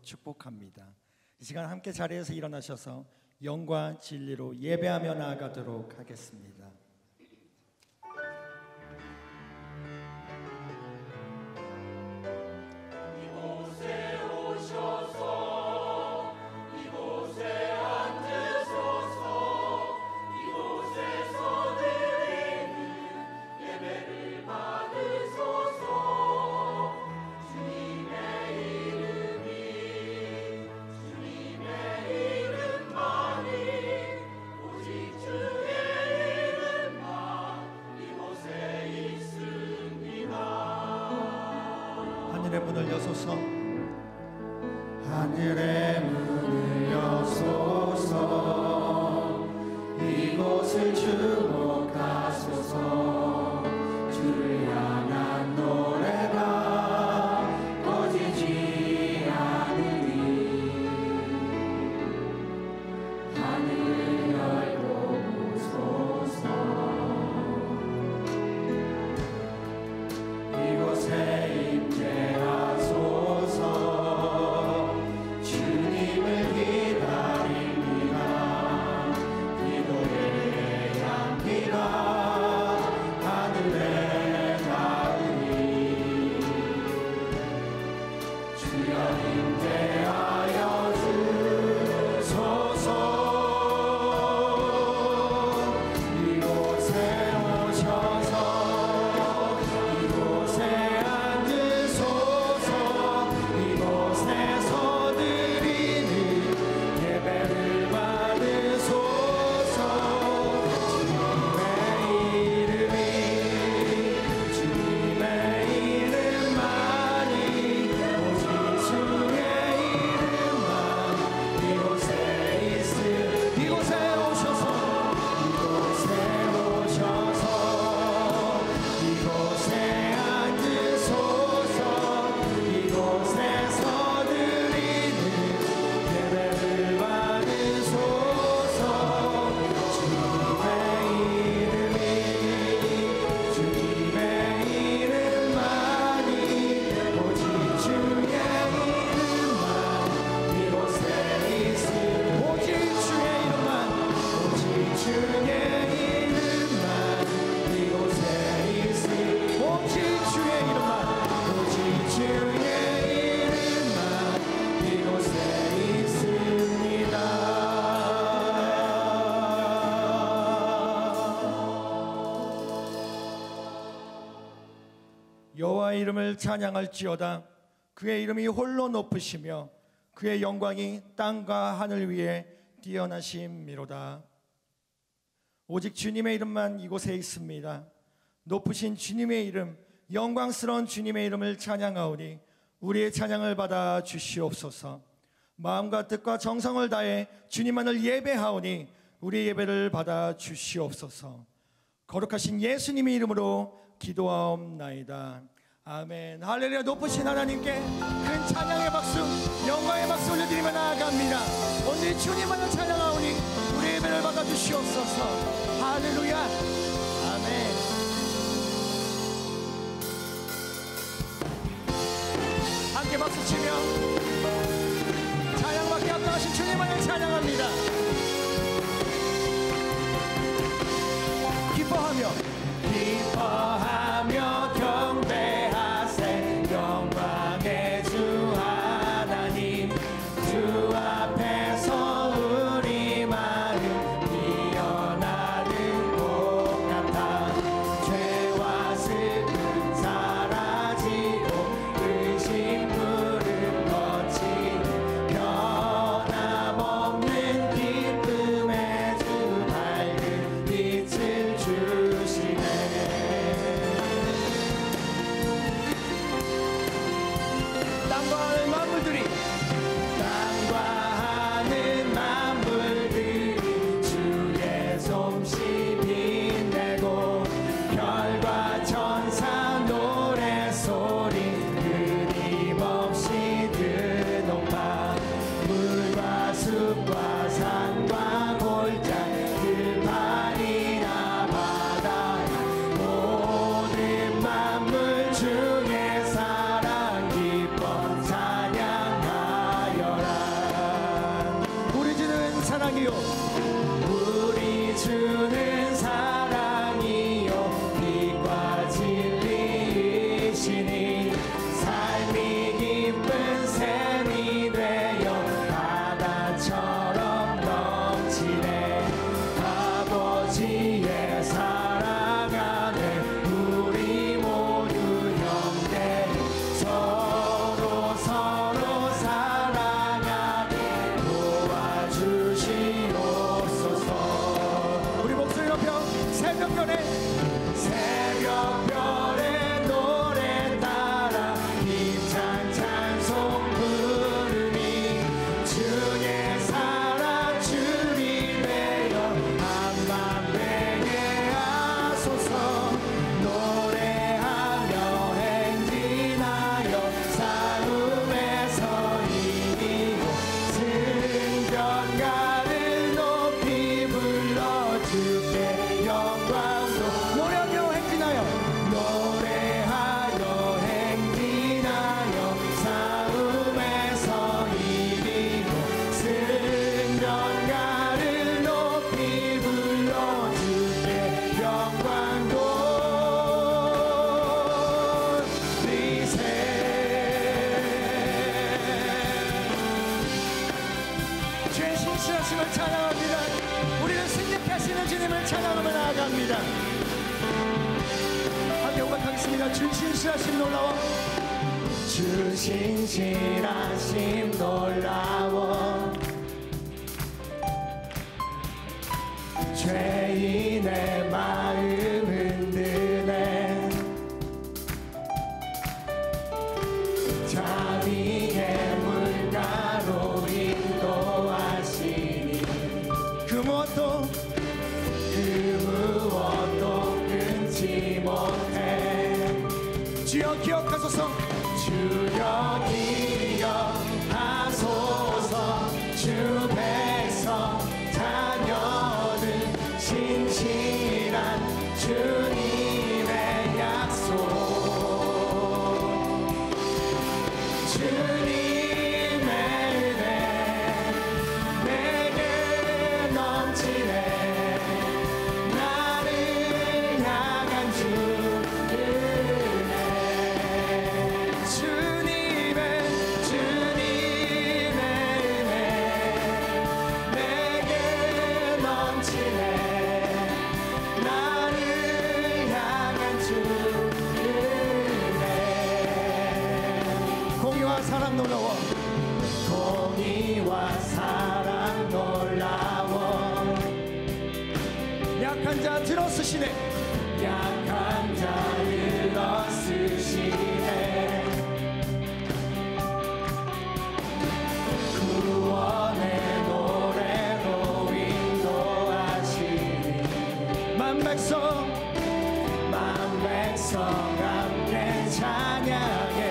축복합니다. 이 시간 함께 자리에서 일어나셔서 영과 진리로 예배하며 나아가도록 하겠습니다. 하늘의 문을 여소서, 하늘의 문을 여소서, 이곳을 주목하소서. 주를 향한 노래가 꺼지지 않으니 하늘을 열고 보소서. 이곳에 임재하소서. 주님을 기다립니다. 기도의 향기가 하늘에 닿으니 주여 임재하여 주소서. 이곳에 오셔서 이곳에 앉으소서. 이곳에서 드리는 예배를 받으소서. 주님의 이름만이 오직 주의 이름만 이곳에 있으. 이곳에 오셔서 이곳에 앉으소서. 이곳에서 드리는 예배를 받으소서. 주님의 이름만이 오직 주의 이름만 이곳에 있으. 오직 주의 이름만 이곳에 있으. 오직 주의 이름만 이곳에 있습니다. 여호와의 이름을 찬양할지어다. 그의 이름이 홀로 높으시며 그의 영광이 땅과 하늘 위에 뛰어나심이로다. 오직 주님의 이름만 이곳에 있습니다. 높으신 주님의 이름, 영광스러운 주님의 이름을 찬양하오니 우리의 찬양을 받아 주시옵소서. 마음과 뜻과 정성을 다해 주님만을 예배하오니 우리의 예배를 받아 주시옵소서. 거룩하신 예수님의 이름으로 기도하옵나이다. 아멘. 할렐루야. 높으신 하나님께 큰 찬양의 박수, 영광의 박수 올려드리며 나아갑니다. 오늘 주님만을 찬양하오니 우리의 예배를 받아 주시옵소서. 할렐루야. 아멘. 함께 박수치며 찬양받게 합당하신 주님만을 찬양합니다. 기뻐하며 경배하세. 영광의 주 하나님, 주 앞에서 우리 마음 피어나는 꽃 같아. 죄와 슬픔 사라지고 의심 무릎 거치는 변함없는 기쁨의 주 밝은 빛을 주시네. 하겠습니다. 함께 고백하겠습니다. 주 신실하심 놀라워, 주 신실하심 놀라워, 죄인의 마음 흔드네, 자비의 물가로 인도하시니 그 무엇도 끊지 못해. 주여 기억하소서, 주여 기억하소서, 주 백성 자녀들 신실한 주님의 약속, 주님의 은혜 내게 넘치네, 나를 향한 주 은혜, 주님의 은혜 내게 넘치네, 나를 향한 주 은혜. 공의와 사랑 놀라워, 공의와 사랑 놀라워, 약한 자 들어쓰시네, 약한 자 들어쓰시네, 구원의 노래로 인도하시니 만 백성 함께 찬양해.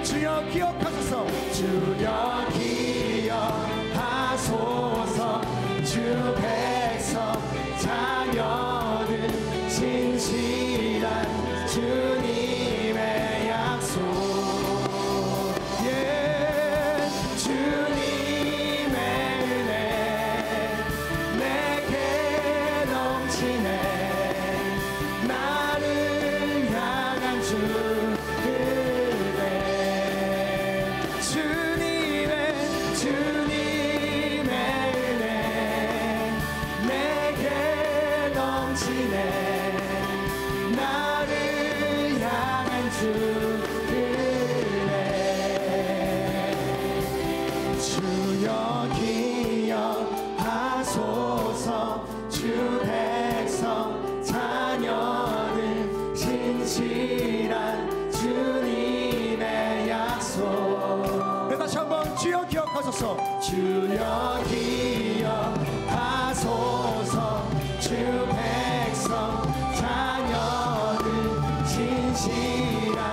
주여 기억하소서, 주여 기억하소서, 주 백성 자녀들 신실한 주님의 약속, 예, 주님의 은혜 내게 넘치네, 나를 향한 주 은혜, 주님의 은혜 내게 넘치네, 나를 향한 주 은혜. 주여 기억하소서, 주 백성 자녀들 신실한 주님의 약속. 다시 한번 주여 기억하소서, 주여 기억하소서, 주 백성 자녀들 신실한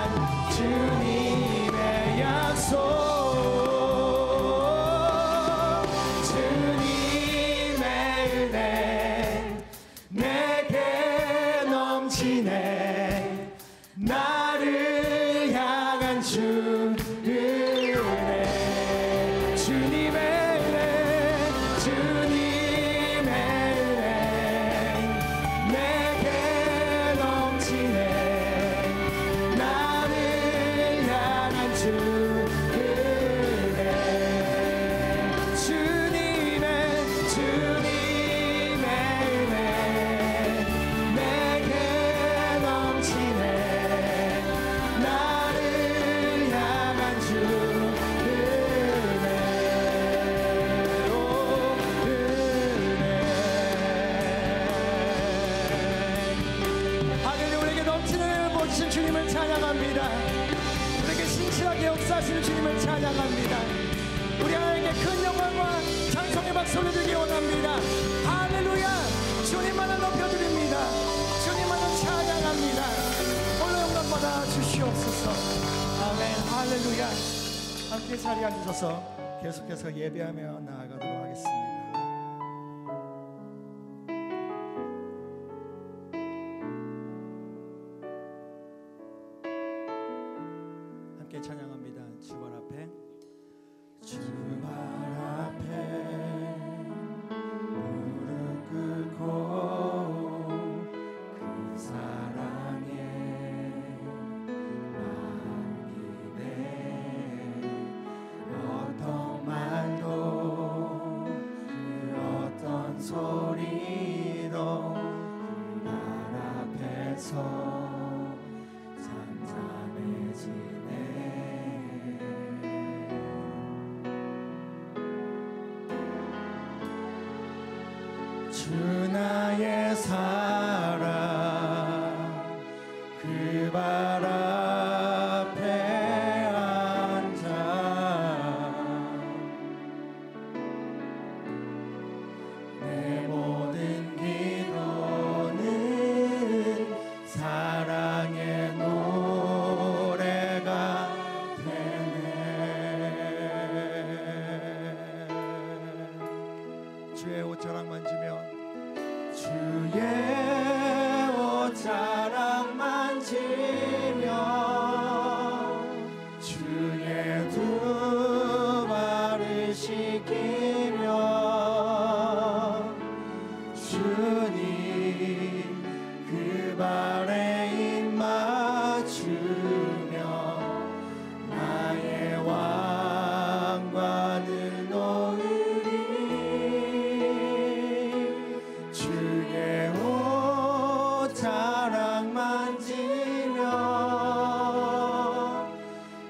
주님의 약속, 주님의 은혜 내게 넘치네, 나를 향한 주 은혜, 주님의 은혜, 주님의 은혜 내게 넘치네, 나를 향한 주 은혜, 주님의 은혜 내게 넘치네, 나를 향한 주 은혜, 오 은혜. 하늘에 우리에게 넘치는 은혜를 부어주신 주님을 찬양합니다. 우리에게 신실하게 역사하시는 주님을 찬양합니다. 우리 하나님께 큰 영광과 찬송의 박수 올려드리기 원합니다. 할렐루야. 주님만을 높여드립니다. 주님만을 찬양합니다. 홀로 영광 받아 주시옵소서. 아멘. 할렐루야. 함께 자리에 앉으셔서 계속해서 예배하며 나아가도록 하겠습니다. 함께 찬양합니다. 주발 앞에, 주발 앞에 무릎 꿇고 그 사랑에 맡기네, 어떤 말도 그 어떤 소리도 앞에서 잠잠해지네. 주 나의 사랑 그 발 앞에 앉아 내 모든 기도는 사랑의 노래가 되네. 주의 옷자락 만지며 주의 옷자락 만지며 주의 두 발을 씻기며 주님 그 발에 입 맞추며 나의 왕관을 놓으리. 주의 옷자락 만지며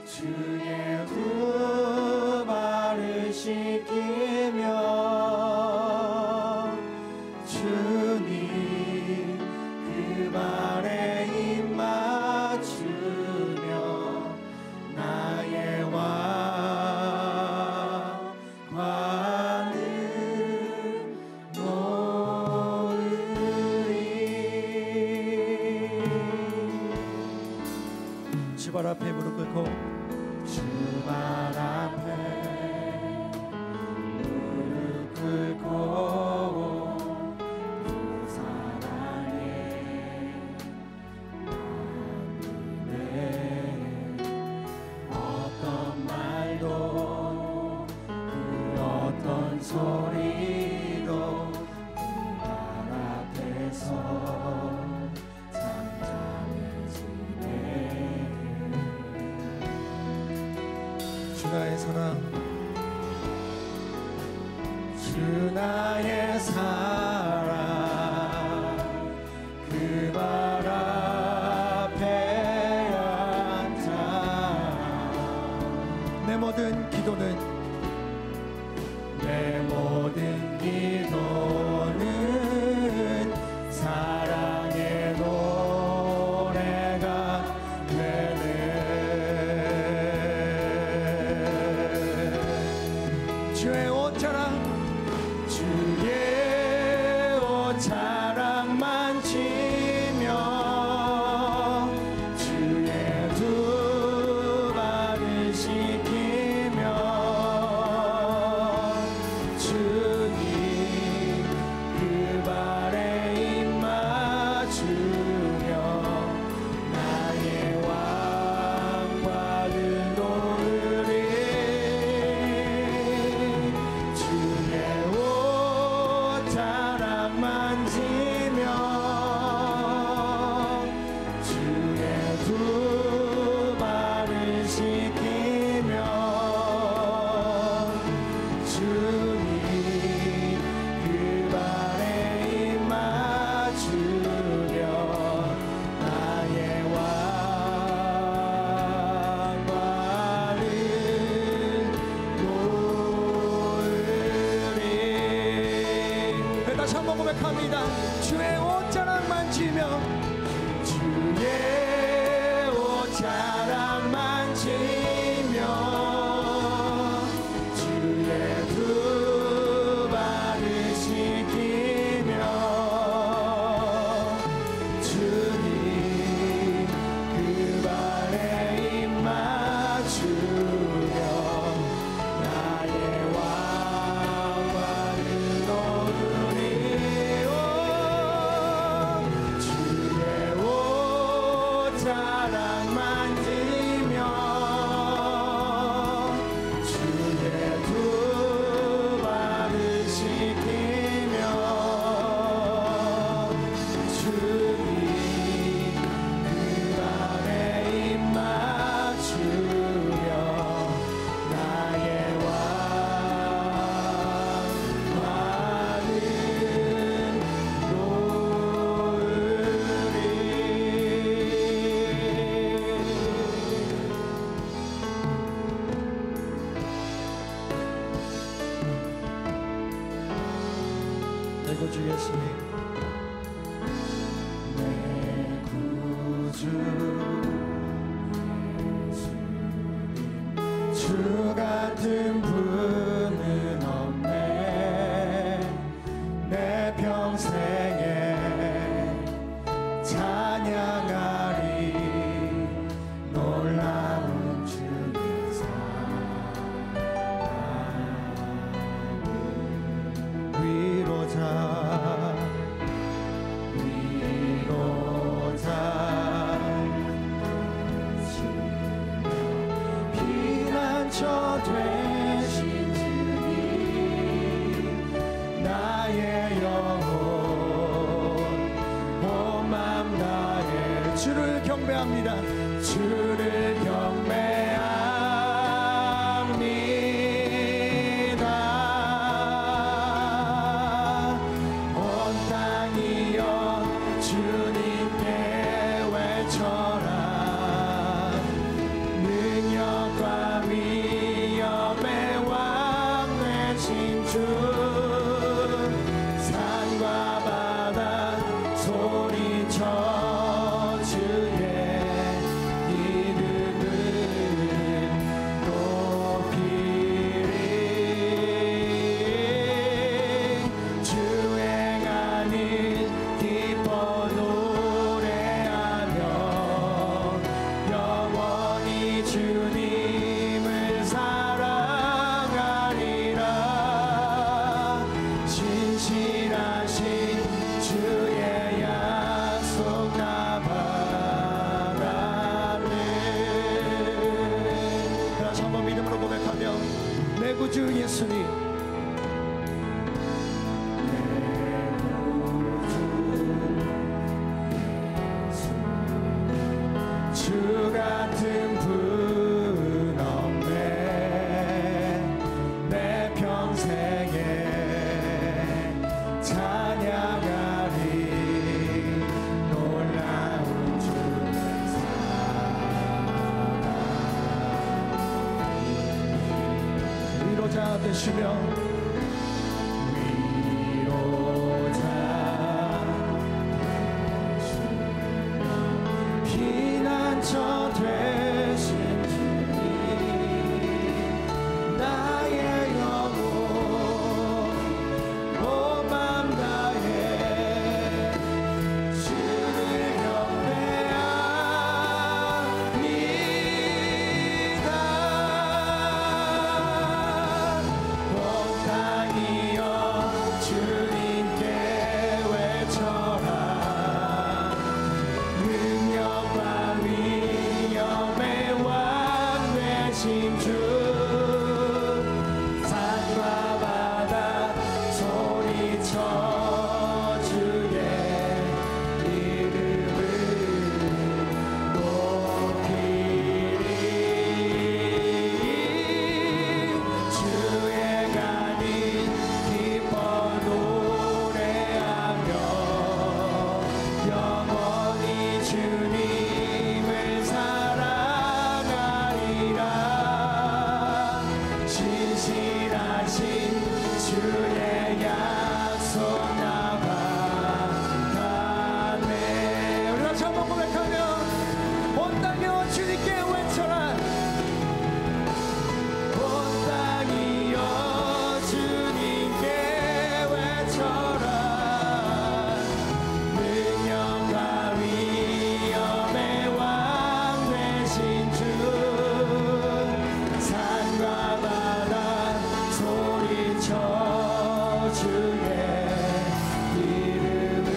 주의 두 발을 씻기며 주님 그 발에 입 맞추며 나의 왕관을 놓으리. 주발 앞에 무릎 꿇고 주 발 앞에 무릎 꿇고 주 사랑에 나누네. 어떤 말도 그 어떤 소리도 그 발 앞에서 잠잠해지네. 주 나의 사랑 주 나의 사랑 그 발 앞에 앉아 내 모든 기도는 사랑의 노래가 되네. 주의 옷자락 만지며 주의 두 발을 씻기며 주님 그 발에 입 맞추며 나의 왕관을 놓으리. 주의 옷자락 만지며 주의 두 발을 씻기며 주님 그 발에 입 맞추며 나의 왕관을 놓으리. 다시 한번 고백합니다. 주의 옷자락 만지며 주의 옷자락 만지며 주의 두 발을 씻기며 주님 그 발에 입 맞추며 나의 왕관을 놓으리. 예수님. 내 구주 주 같은 분은 없네. 내 평생에 찬양하리 놀라운 주의 사랑. 위로자 피난처 되신 주님 나의 영혼 온 맘 다해 주를 경배합니다. 주를 경배합니다. 온 땅이여 주님께 외쳐라. 능력과 위엄의 왕 되신 주 산과 바다 소리쳐 주의 이름을 높이리. 주 행하는 기뻐 노래하며 영원히 주님을 사랑하리라. 신실하신 주의 약속 나 바라네. 다시 한번 믿음으로 고백하며 내 구주 예수님 주 같은 분 없네. 내 평생에 찬양하리 놀라운 주의 사랑. 위로자 되시며 피난처 되신 주님 나의 영혼 온 맘 다해 주를 경배합니다. 온 땅이여 주님께 외쳐라. 능력과 위엄의 왕 되신 주 산과 바다 소리쳐 주의 이름을 높이리. 주 행하는 기뻐 노래하며 영원히 주님을 사랑하리라. 신실하신 주의 약속 나 받았네. 우리 다시 한번 고백하며 온 땅이여 주님께 외쳐라. 온 땅이여 주님께 외쳐라. 능력과 위엄의 왕 되신 주 산과 바다 소리쳐 주의 이름을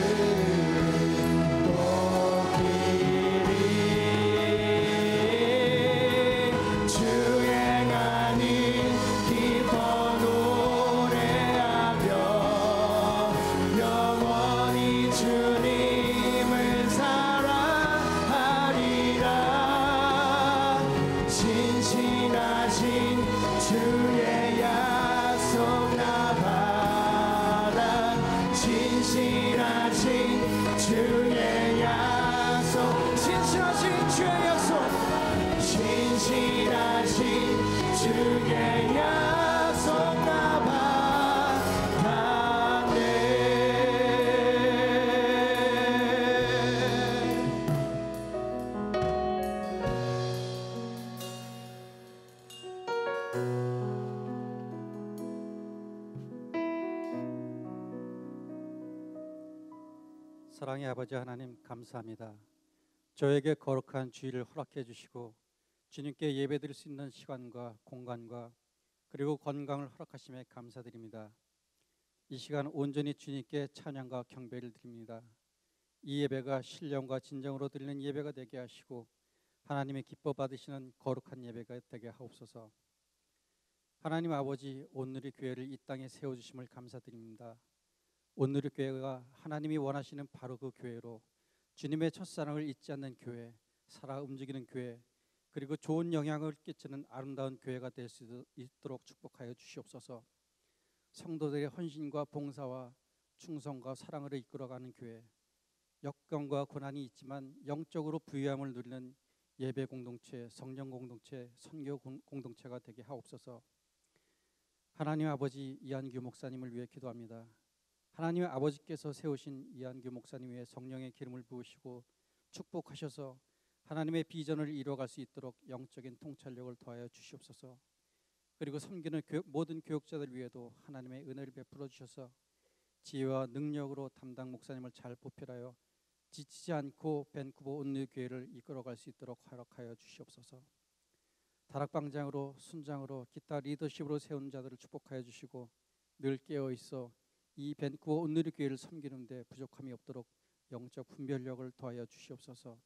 높이리. 주 행하는 기뻐 노래하며 영원히 주님을 사랑하리라. 신실하신 주의 약속 나 받아. 신실하신 주의 약속. 신실하신 주의 약속. 신실하신 주의 약속 나 받았네. 사랑의 아버지 하나님 감사합니다. 저에게 거룩한 주일을 허락해 주시고 주님께 예배드릴 수 있는 시간과 공간과 그리고 건강을 허락하심에 감사드립니다. 이 시간 온전히 주님께 찬양과 경배를 드립니다. 이 예배가 신령과 진정으로 드리는 예배가 되게 하시고 하나님의 기뻐 받으시는 거룩한 예배가 되게 하옵소서. 하나님 아버지, 온누리 교회를 이 땅에 세워주심을 감사드립니다. 온누리 교회가 하나님이 원하시는 바로 그 교회로 주님의 첫사랑을 잊지 않는 교회, 살아 움직이는 교회, 그리고 좋은 영향을 끼치는 아름다운 교회가 될 수 있도록 축복하여 주시옵소서. 성도들의 헌신과 봉사와 충성과 사랑으로 이끌어가는 교회, 역경과 고난이 있지만 영적으로 부유함을 누리는 예배 공동체, 성령 공동체, 선교 공동체가 되게 하옵소서. 하나님 아버지, 이한규 목사님을 위해 기도합니다. 하나님의 아버지께서 세우신 이한규 목사님 위에 성령의 기름을 부으시고 축복하셔서 하나님의 비전을 이루어갈 수 있도록 영적인 통찰력을 더하여 주시옵소서. 그리고 섬기는 모든 교육자들 위에도 하나님의 은혜를 베풀어 주셔서 지혜와 능력으로 담당 목사님을 잘 보필하여 지치지 않고 밴쿠버 온누리 교회를 이끌어갈 수 있도록 허락하여 주시옵소서. 다락방장으로 순장으로 기타 리더십으로 세운 자들을 축복하여 주시고 늘 깨어 있어 이 밴쿠버 온누리 교회를 섬기는 데 부족함이 없도록 영적 분별력을 더하여 주시옵소서.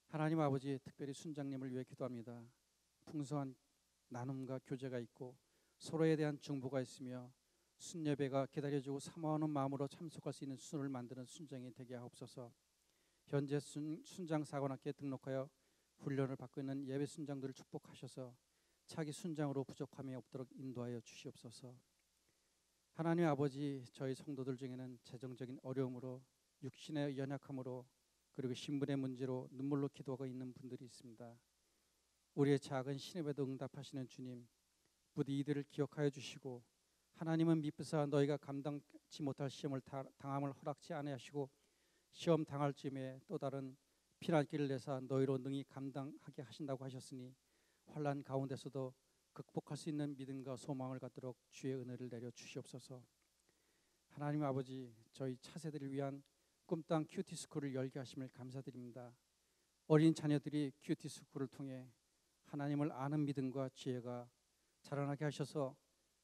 하나님 아버지, 특별히 순장님을 위해 기도합니다. 풍성한 나눔과 교제가 있고 서로에 대한 중보가 있으며 순예배가 기다려지고 사모하는 마음으로 참석할 수 있는 순을 만드는 순장이 되게 하옵소서. 현재 순장 사관학교에 등록하여 훈련을 받고 있는 예배 순장들을 축복하셔서 차기 순장으로 부족함이 없도록 인도하여 주시옵소서. 하나님 아버지, 저희 성도들 중에는 재정적인 어려움으로 육신의 연약함으로 그리고 신분의 문제로 눈물로 기도하고 있는 분들이 있습니다. 우리의 작은 신음에도 응답하시는 주님, 부디 이들을 기억하여 주시고 하나님은 미쁘사 너희가 감당치 못할 시험을 당함을 허락지 아니하시고 시험 당할 즈음에 또 다른 피난길을 내사 너희로 능히 감당하게 하신다고 하셨으니 환난 가운데서도 극복할 수 있는 믿음과 소망을 갖도록 주의 은혜를 내려 주시옵소서. 하나님 아버지, 저희 차세대를 위한 꿈땅 큐티스쿨을 열게 하심을 감사드립니다. 어린 자녀들이 큐티스쿨을 통해 하나님을 아는 믿음과 지혜가 자라나게 하셔서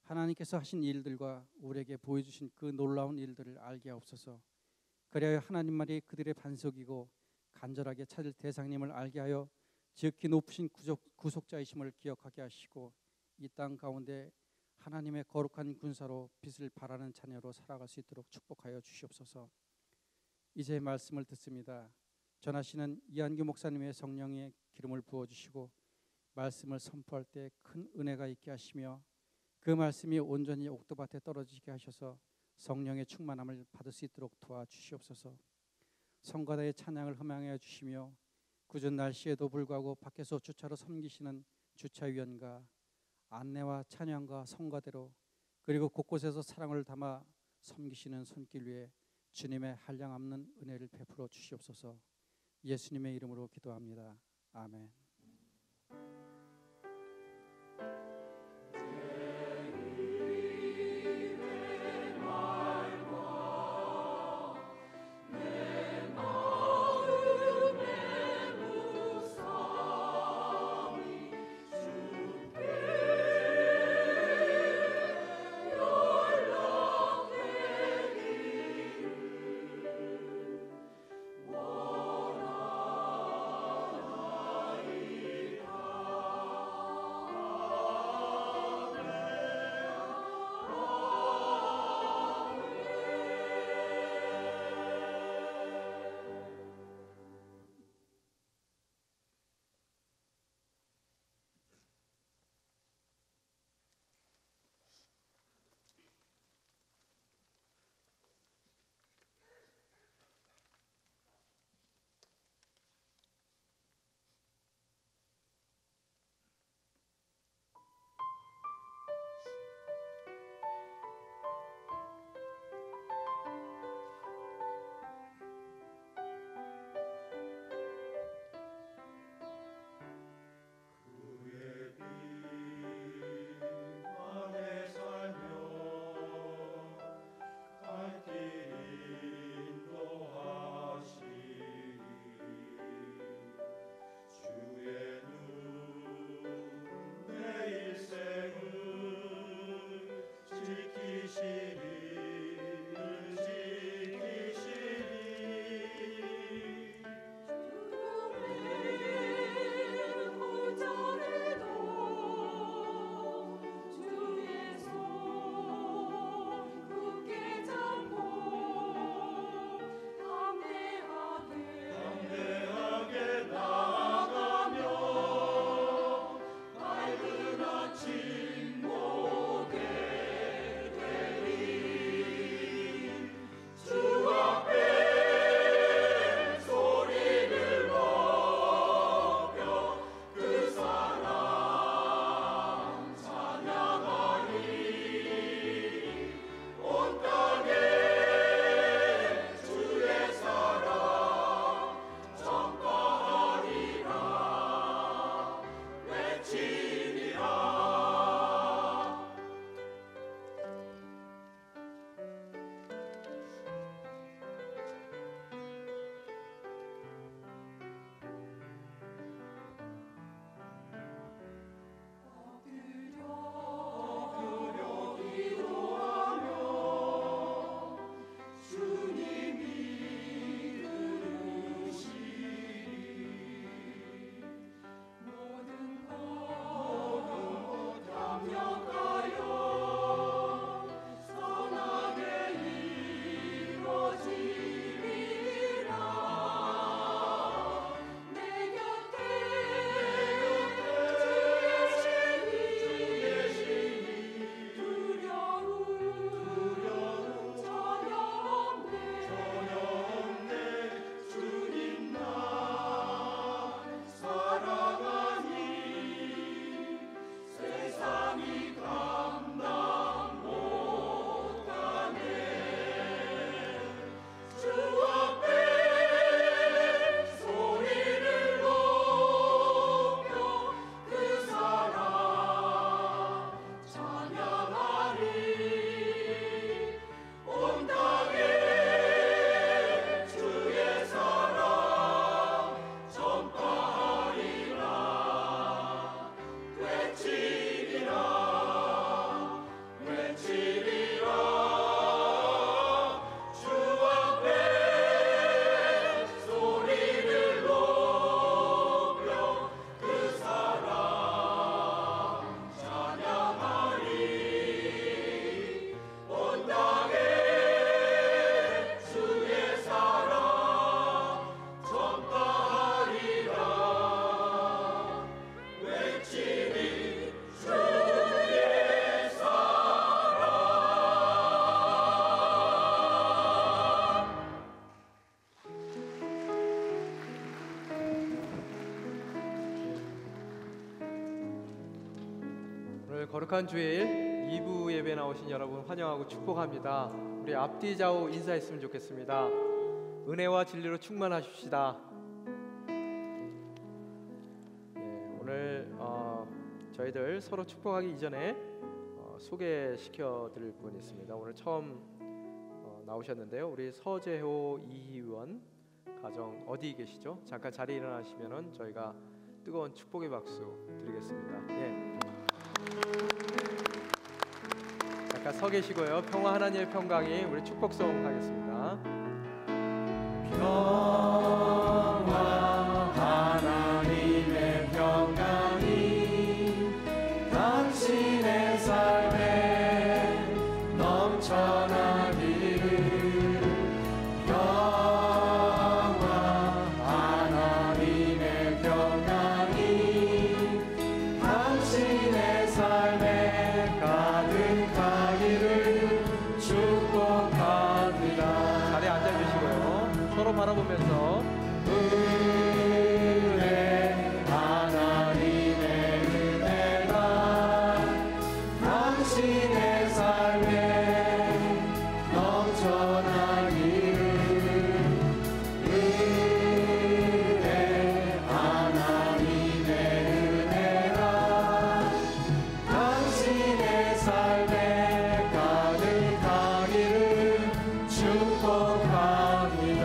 하나님께서 하신 일들과 우리에게 보여주신 그 놀라운 일들을 알게 하옵소서. 그래야 하나님만이 그들의 반석이고 간절하게 찾을 대상님을 알게 하여 지극히 높으신 구속자이심을 기억하게 하시고 이 땅 가운데 하나님의 거룩한 군사로 빛을 발하는 자녀로 살아갈 수 있도록 축복하여 주시옵소서. 이제 말씀을 듣습니다. 전하시는 이한규 목사님의 성령의 기름을 부어주시고 말씀을 선포할 때 큰 은혜가 있게 하시며 그 말씀이 온전히 옥토밭에 떨어지게 하셔서 성령의 충만함을 받을 수 있도록 도와주시옵소서. 성가대의 찬양을 허망하여 주시며 굳은 날씨에도 불구하고 밖에서 주차로 섬기시는 주차위원과 안내와 찬양과 성가대로 그리고 곳곳에서 사랑을 담아 섬기시는 손길 위에 주님의 한량없는 은혜를 베풀어 주시옵소서. 예수님의 이름으로 기도합니다. 아멘. 거룩한 주일 2부 예배 나오신 여러분 환영하고 축복합니다. 우리 앞뒤 좌우 인사했으면 좋겠습니다. 은혜와 진리로 충만하십시다. 오늘 저희들 서로 축복하기 이전에 소개시켜 드릴 분 있습니다. 오늘 처음 나오셨는데요. 우리 서재호 이희원 가정 어디 계시죠? 잠깐 자리에 일어나시면은 저희가 뜨거운 축복의 박수 드리겠습니다. 잠깐 서 계시고요. 평화 하나님의 평강이 우리 축복송 하겠습니다. 평화 하나님의 평강이 당신의 삶에 넘쳐나기를. 평화 하나님의 평강이 당신의 삶에 가득하기를 축복합니다. 자리에 앉아주시고요. 서로 바라보면서 은혜 하나님의 은혜가 당신의 삶에 넘쳐나기를. 은혜 하나님의 은혜가 당신의 삶에 가득하기를 축복합니다.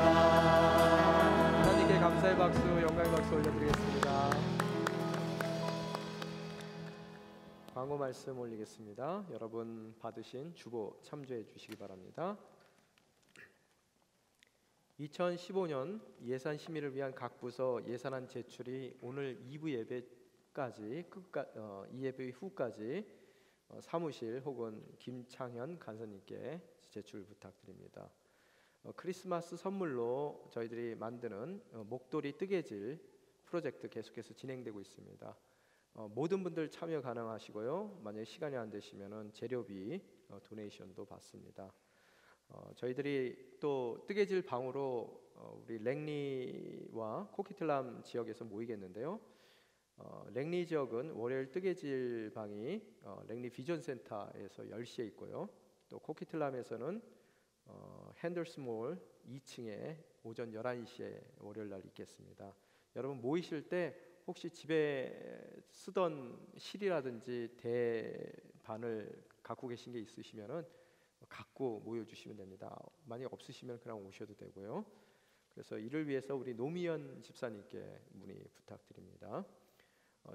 하나님께 감사의 박수, 영광의 박수 올려드리겠습니다. 광고 말씀 올리겠습니다. 여러분 받으신 주보 참조해 주시기 바랍니다. 2015년 예산 심의를 위한 각 부서 예산안 제출이 오늘 2부 예배까지 이 예배 후까지 사무실 혹은 김창현 간사님께 제출 부탁드립니다. 크리스마스 선물로 저희들이 만드는 목도리 뜨개질 프로젝트 계속해서 진행되고 있습니다. 모든 분들 참여 가능하시고요. 만약 시간이 안 되시면은 재료비 도네이션도 받습니다. 저희들이 또 뜨개질 방으로 우리 랭리와 코키틀람 지역에서 모이겠는데요. 랭리 지역은 월요일 뜨개질 방이 랭리 비전 센터에서 10시에 있고요. 또 코키틀람에서는 핸더스몰 2층에 오전 11시에 월요일 날 있겠습니다. 여러분 모이실 때 혹시 집에 쓰던 실이라든지 대반을 갖고 계신 게 있으시면은 갖고 모여주시면 됩니다. 만약 없으시면 그냥 오셔도 되고요. 그래서 이를 위해서 우리 노미연 집사님께 문의 부탁드립니다.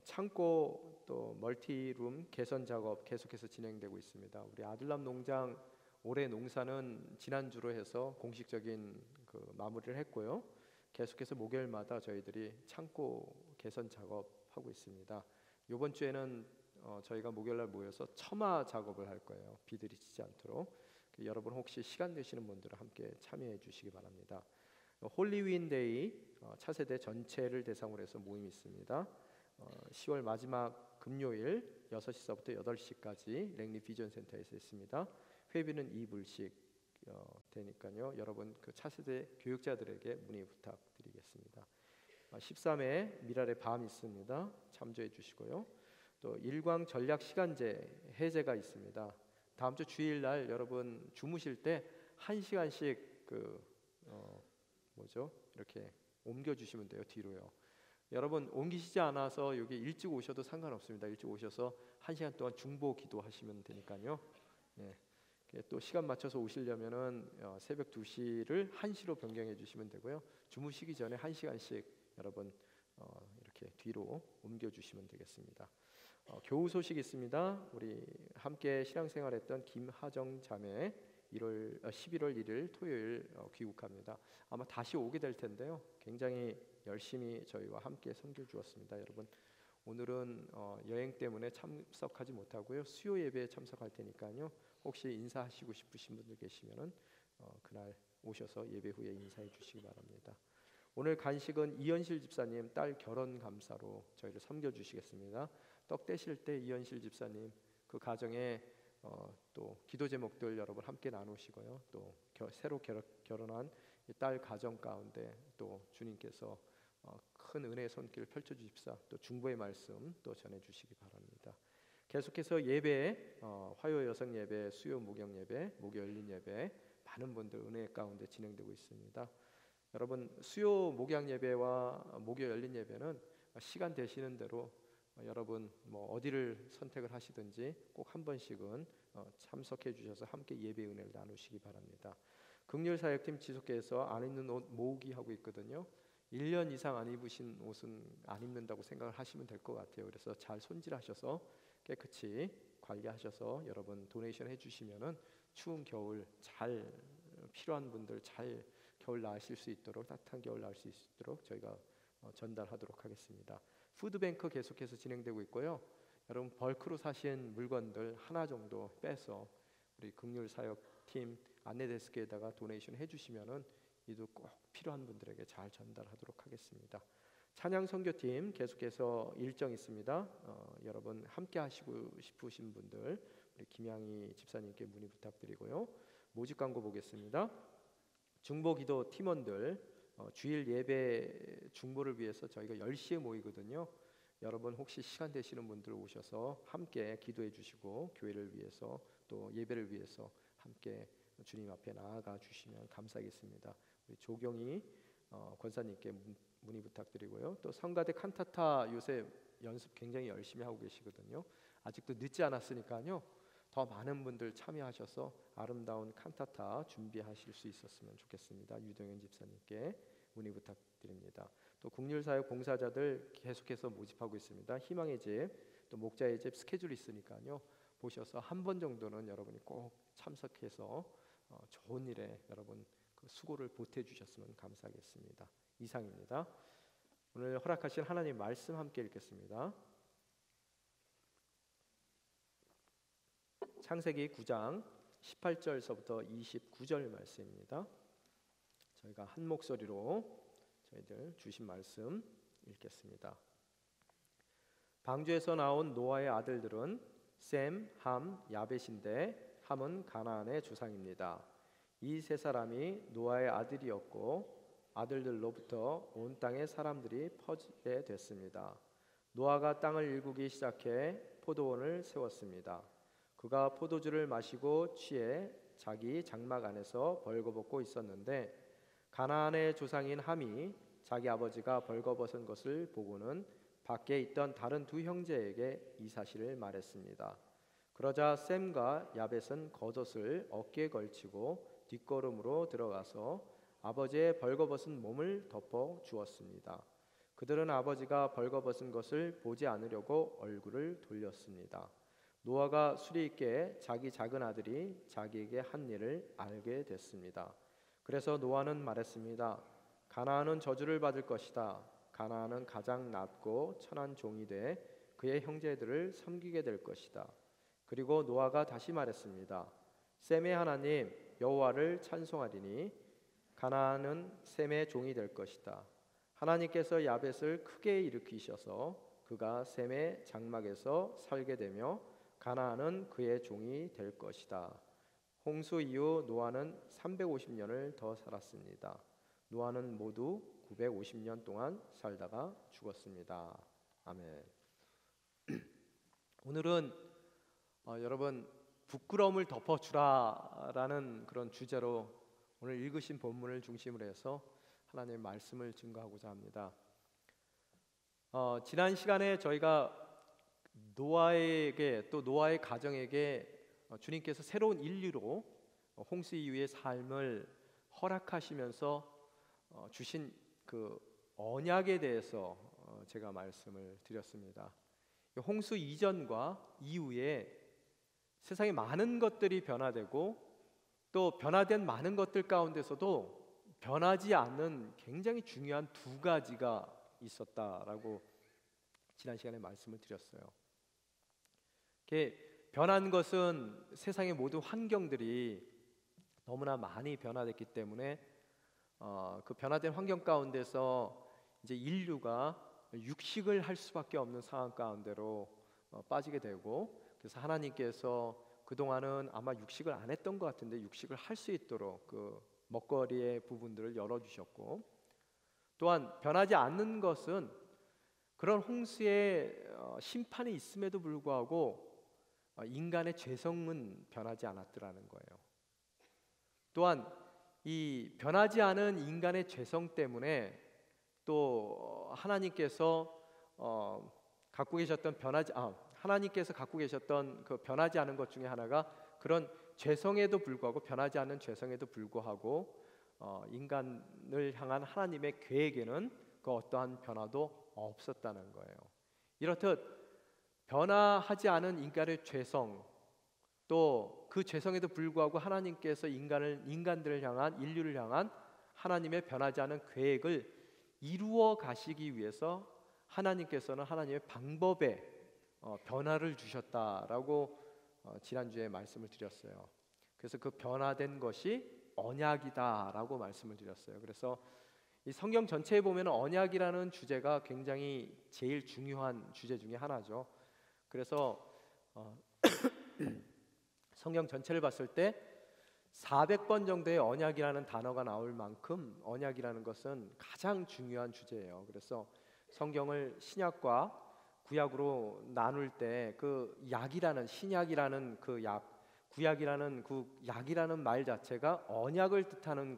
창고 또 멀티룸 개선 작업 계속해서 진행되고 있습니다. 우리 아들람 농장 올해 농사는 지난주로 해서 공식적인 마무리를 했고요. 계속해서 목요일마다 저희들이 창고 개선 작업하고 있습니다. 이번 주에는 저희가 목요일날 모여서 처마 작업을 할 거예요. 비들이 치지 않도록. 여러분 혹시 시간 되시는 분들은 함께 참여해 주시기 바랍니다. 홀리윈데이 차세대 전체를 대상으로 해서 모임이 있습니다. 10월 마지막 금요일 6시서부터 8시까지 랭리 비전 센터에서 있습니다. 회비는 2불씩 되니까요. 여러분 그 차세대 교육자들에게 문의 부탁드리겠습니다. 13회 미랄의 밤 있습니다. 참조해 주시고요. 또 일광 전략 시간제 해제가 있습니다. 다음 주 주일날 여러분 주무실 때 1시간씩 이렇게 옮겨 주시면 돼요. 뒤로요. 여러분 옮기시지 않아서 여기 일찍 오셔도 상관없습니다. 일찍 오셔서 1시간 동안 중보 기도하시면 되니까요. 또 시간 맞춰서 오시려면은 새벽 2시를 1시로 변경해 주시면 되고요. 주무시기 전에 1시간씩 여러분 이렇게 뒤로 옮겨 주시면 되겠습니다. 교우 소식 있습니다. 우리 함께 신앙생활했던 김하정 자매 11월 1일 토요일 귀국합니다. 아마 다시 오게 될 텐데요. 굉장히 열심히 저희와 함께 섬겨 주었습니다. 여러분 오늘은 여행 때문에 참석하지 못하고요. 수요 예배에 참석할 테니까요. 혹시 인사하시고 싶으신 분들 계시면은 그날 오셔서 예배 후에 인사해 주시기 바랍니다. 오늘 간식은 이현실 집사님 딸 결혼 감사로 저희를 섬겨 주시겠습니다. 떡 떼실 때 이현실 집사님 그 가정에 또 기도 제목들 여러분 함께 나누시고요. 또 새로 결혼한 딸 가정 가운데 또 주님께서 큰 은혜의 손길 펼쳐 주십사 또 중보의 말씀 또 전해 주시기 바랍니다. 계속해서 예배, 화요 여성 예배, 수요 목양 예배, 목요 열린 예배 많은 분들 은혜 가운데 진행되고 있습니다. 여러분 수요 목양 예배와 목요 열린 예배는 시간 되시는 대로 여러분 뭐 어디를 선택을 하시든지 꼭 한 번씩은 참석해 주셔서 함께 예배 은혜를 나누시기 바랍니다. 긍휼사역팀 지속해서 안 입는 옷 모으기 하고 있거든요. 1년 이상 안 입으신 옷은 안 입는다고 생각을 하시면 될 것 같아요. 그래서 잘 손질하셔서 깨끗이 관리하셔서 여러분 도네이션 해주시면은 추운 겨울 잘 필요한 분들 잘 겨울 나으실 수 있도록 따뜻한 겨울 나을 수 있도록 저희가 전달하도록 하겠습니다. 푸드뱅크 계속해서 진행되고 있고요. 여러분 벌크로 사신 물건들 하나 정도 빼서 우리 긍휼사역팀 안내데스크에다가 도네이션 해주시면은 이도 꼭 필요한 분들에게 잘 전달하도록 하겠습니다. 찬양 선교팀 계속해서 일정 있습니다. 여러분 함께 하시고 싶으신 분들 우리 김양희 집사님께 문의 부탁드리고요. 모집 광고 보겠습니다. 중보기도 팀원들 주일 예배 중보를 위해서 저희가 10시에 모이거든요. 여러분 혹시 시간 되시는 분들 오셔서 함께 기도해 주시고 교회를 위해서 또 예배를 위해서 함께 주님 앞에 나아가 주시면 감사하겠습니다. 우리 조경희 권사님께 문의 부탁드리고요. 또 성가대 칸타타 요새 연습 굉장히 열심히 하고 계시거든요. 아직도 늦지 않았으니까요. 더 많은 분들 참여하셔서 아름다운 칸타타 준비하실 수 있었으면 좋겠습니다. 유동현 집사님께 문의 부탁드립니다. 또 국률사역 봉사자들 계속해서 모집하고 있습니다. 희망의 집, 또 목자의 집 스케줄이 있으니까요. 보셔서 한 번 정도는 여러분이 꼭 참석해서 좋은 일에 여러분 그 수고를 보태 주셨으면 감사하겠습니다. 이상입니다. 오늘 허락하신 하나님 말씀 함께 읽겠습니다. 창세기 9장 18절서부터 29절 말씀입니다. 저희가 한 목소리로 저희들 주신 말씀 읽겠습니다. 방주에서 나온 노아의 아들들은 셈, 함, 야벳인데 함은 가나안의 조상입니다. 이 세 사람이 노아의 아들이었고 아들들로부터 온 땅의 사람들이 퍼지게 됐습니다. 노아가 땅을 일구기 시작해 포도원을 세웠습니다. 그가 포도주를 마시고 취해 자기 장막 안에서 벌거벗고 있었는데 가나안의 조상인 함이 자기 아버지가 벌거벗은 것을 보고는 밖에 있던 다른 두 형제에게 이 사실을 말했습니다. 그러자 셈과 야벳은 겉옷을 어깨에 걸치고 뒷걸음으로 들어가서 아버지의 벌거벗은 몸을 덮어 주었습니다. 그들은 아버지가 벌거벗은 것을 보지 않으려고 얼굴을 돌렸습니다. 노아가 수리 있게 자기 작은 아들이 자기에게 한 일을 알게 됐습니다. 그래서 노아는 말했습니다. 가나안은 저주를 받을 것이다. 가나안은 가장 낮고 천한 종이 돼 그의 형제들을 섬기게 될 것이다. 그리고 노아가 다시 말했습니다. 셈의 하나님 여호와를 찬송하리니 가나안은 셈의 종이 될 것이다. 하나님께서 야벳을 크게 일으키셔서 그가 셈의 장막에서 살게 되며 가나안은 그의 종이 될 것이다. 홍수 이후 노아는 350년을 더 살았습니다. 노아는 모두 950년 동안 살다가 죽었습니다. 아멘. 오늘은 여러분 부끄러움을 덮어주라라는 그런 주제로 오늘 읽으신 본문을 중심으로 해서 하나님의 말씀을 증거하고자 합니다. 지난 시간에 저희가 노아에게 또 노아의 가정에게 주님께서 새로운 인류로 홍수 이후의 삶을 허락하시면서 주신 그 언약에 대해서 제가 말씀을 드렸습니다. 홍수 이전과 이후에 세상에 많은 것들이 변화되고 또 변화된 많은 것들 가운데서도 변하지 않는 굉장히 중요한 두 가지가 있었다라고 지난 시간에 말씀을 드렸어요. 변한 것은 세상의 모든 환경들이 너무나 많이 변화됐기 때문에 그 변화된 환경 가운데서 이제 인류가 육식을 할 수밖에 없는 상황 가운데로 빠지게 되고, 그래서 하나님께서 그동안은 아마 육식을 안 했던 것 같은데 육식을 할 수 있도록 그 먹거리의 부분들을 열어주셨고, 또한 변하지 않는 것은 그런 홍수의 심판이 있음에도 불구하고 인간의 죄성은 변하지 않았더라는 거예요. 또한 이 변하지 않은 인간의 죄성 때문에 또 하나님께서 하나님께서 갖고 계셨던 그 변하지 않은 것 중에 하나가 그런 죄성에도 불구하고 변하지 않는 죄성에도 불구하고 인간을 향한 하나님의 계획에는 그 어떠한 변화도 없었다는 거예요. 이렇듯 변화하지 않은 인간의 죄성, 또 그 죄성에도 불구하고 하나님께서 인간들을 향한, 인류를 향한 하나님의 변하지 않은 계획을 이루어 가시기 위해서 하나님께서는 하나님의 방법에 변화를 주셨다라고 지난주에 말씀을 드렸어요. 그래서 그 변화된 것이 언약이다라고 말씀을 드렸어요. 그래서 이 성경 전체에 보면 언약이라는 주제가 굉장히 제일 중요한 주제 중에 하나죠. 그래서 성경 전체를 봤을 때 400번 정도의 언약이라는 단어가 나올 만큼 언약이라는 것은 가장 중요한 주제예요. 그래서 성경을 신약과 구약으로 나눌 때 그 약이라는, 신약이라는 그 약, 구약이라는 그 약이라는 말 자체가 언약을 뜻하는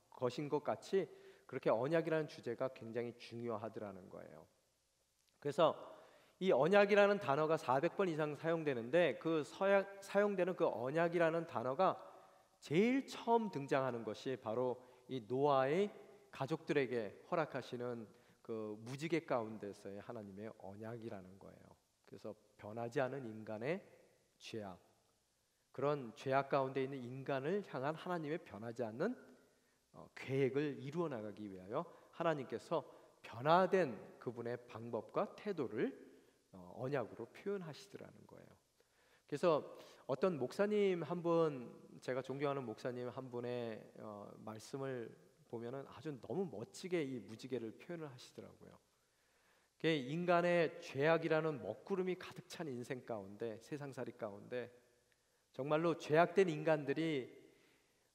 것인 것 같이 그렇게 언약이라는 주제가 굉장히 중요하더라는 거예요. 그래서 이 언약이라는 단어가 400번 이상 사용되는데 그 사용되는 그 언약이라는 단어가 제일 처음 등장하는 것이 바로 이 노아의 가족들에게 허락하시는 그 무지개 가운데서의 하나님의 언약이라는 거예요. 그래서 변하지 않은 인간의 죄악, 그런 죄악 가운데 있는 인간을 향한 하나님의 변하지 않는 계획을 이루어 나가기 위하여 하나님께서 변화된 그분의 방법과 태도를 언약으로 표현하시더라는 거예요. 그래서 어떤 목사님 한 분, 제가 존경하는 목사님 한 분의 말씀을 보면은 아주 너무 멋지게 이 무지개를 표현을 하시더라고요. 그게 인간의 죄악이라는 먹구름이 가득 찬 인생 가운데, 세상살이 가운데 정말로 죄악된 인간들이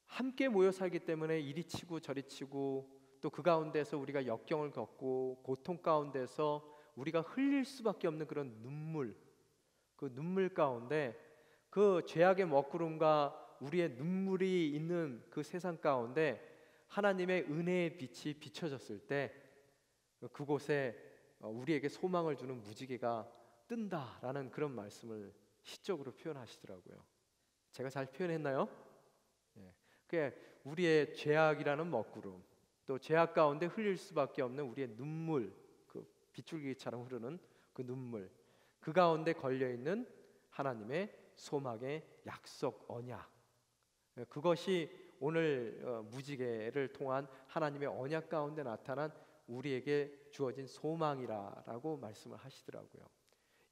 함께 모여 살기 때문에 이리 치고 저리 치고 또 그 가운데서 우리가 역경을 겪고 고통 가운데서 우리가 흘릴 수밖에 없는 그런 눈물, 그 눈물 가운데 그 죄악의 먹구름과 우리의 눈물이 있는 그 세상 가운데 하나님의 은혜의 빛이 비춰졌을 때 그곳에 우리에게 소망을 주는 무지개가 뜬다라는 그런 말씀을 시적으로 표현하시더라고요. 제가 잘 표현했나요? 그게 우리의 죄악이라는 먹구름, 또 죄악 가운데 흘릴 수밖에 없는 우리의 눈물, 그 빗줄기처럼 흐르는 그 눈물, 그 가운데 걸려있는 하나님의 소망의 약속, 언약, 그것이 오늘 무지개를 통한 하나님의 언약 가운데 나타난 우리에게 주어진 소망이라고 말씀을 하시더라고요.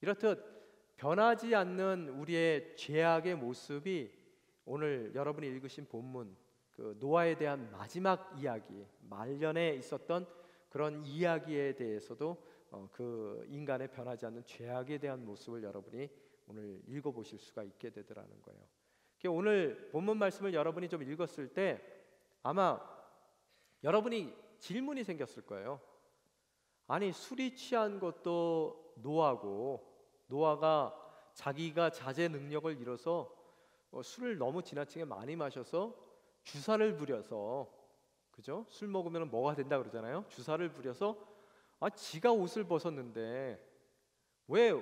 이렇듯 변하지 않는 우리의 죄악의 모습이 오늘 여러분이 읽으신 본문, 그 노아에 대한 마지막 이야기, 말년에 있었던 그런 이야기에 대해서도 그 인간의 변하지 않는 죄악에 대한 모습을 여러분이 오늘 읽어보실 수가 있게 되더라는 거예요. 오늘 본문 말씀을 여러분이 좀 읽었을 때 아마 여러분이 질문이 생겼을 거예요. 아니, 술이 취한 것도 노아고, 노아가 자기가 자제 능력을 잃어서 술을 너무 지나치게 많이 마셔서 주사를 부려서, 그죠? 술 먹으면 뭐가 된다 그러잖아요. 주사를 부려서 지가 옷을 벗었는데 왜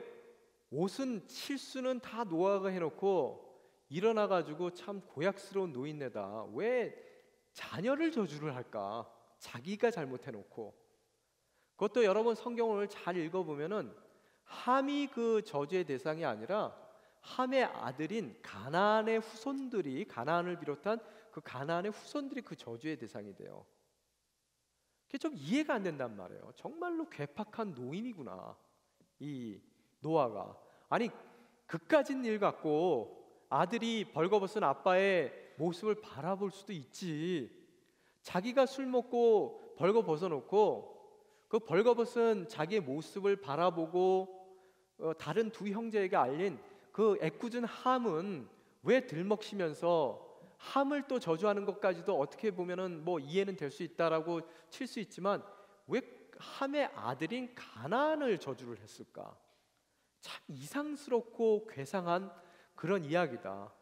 옷은 실수는 다 노아가 해놓고 일어나가지고 참 고약스러운 노인네다, 왜 자녀를 저주를 할까? 자기가 잘못해놓고. 그것도 여러분 성경을 잘 읽어보면은 함이 그 저주의 대상이 아니라 함의 아들인 가나안의 후손들이, 가나안을 비롯한 그 가나안의 후손들이 그 저주의 대상이 돼요. 그게 좀 이해가 안 된단 말이에요. 정말로 괴팍한 노인이구나, 이 노아가. 아니, 그까진 일 갖고 아들이 벌거벗은 아빠의 모습을 바라볼 수도 있지. 자기가 술 먹고 벌거벗어놓고 그 벌거벗은 자기의 모습을 바라보고 다른 두 형제에게 알린 그 애꿎은 함은 왜 들먹이면서 함을 또 저주하는 것까지도 어떻게 보면은 뭐 이해는 될 수 있다라고 칠 수 있지만 왜 함의 아들인 가나안을 저주를 했을까? 참 이상스럽고 괴상한 그런 이야기다.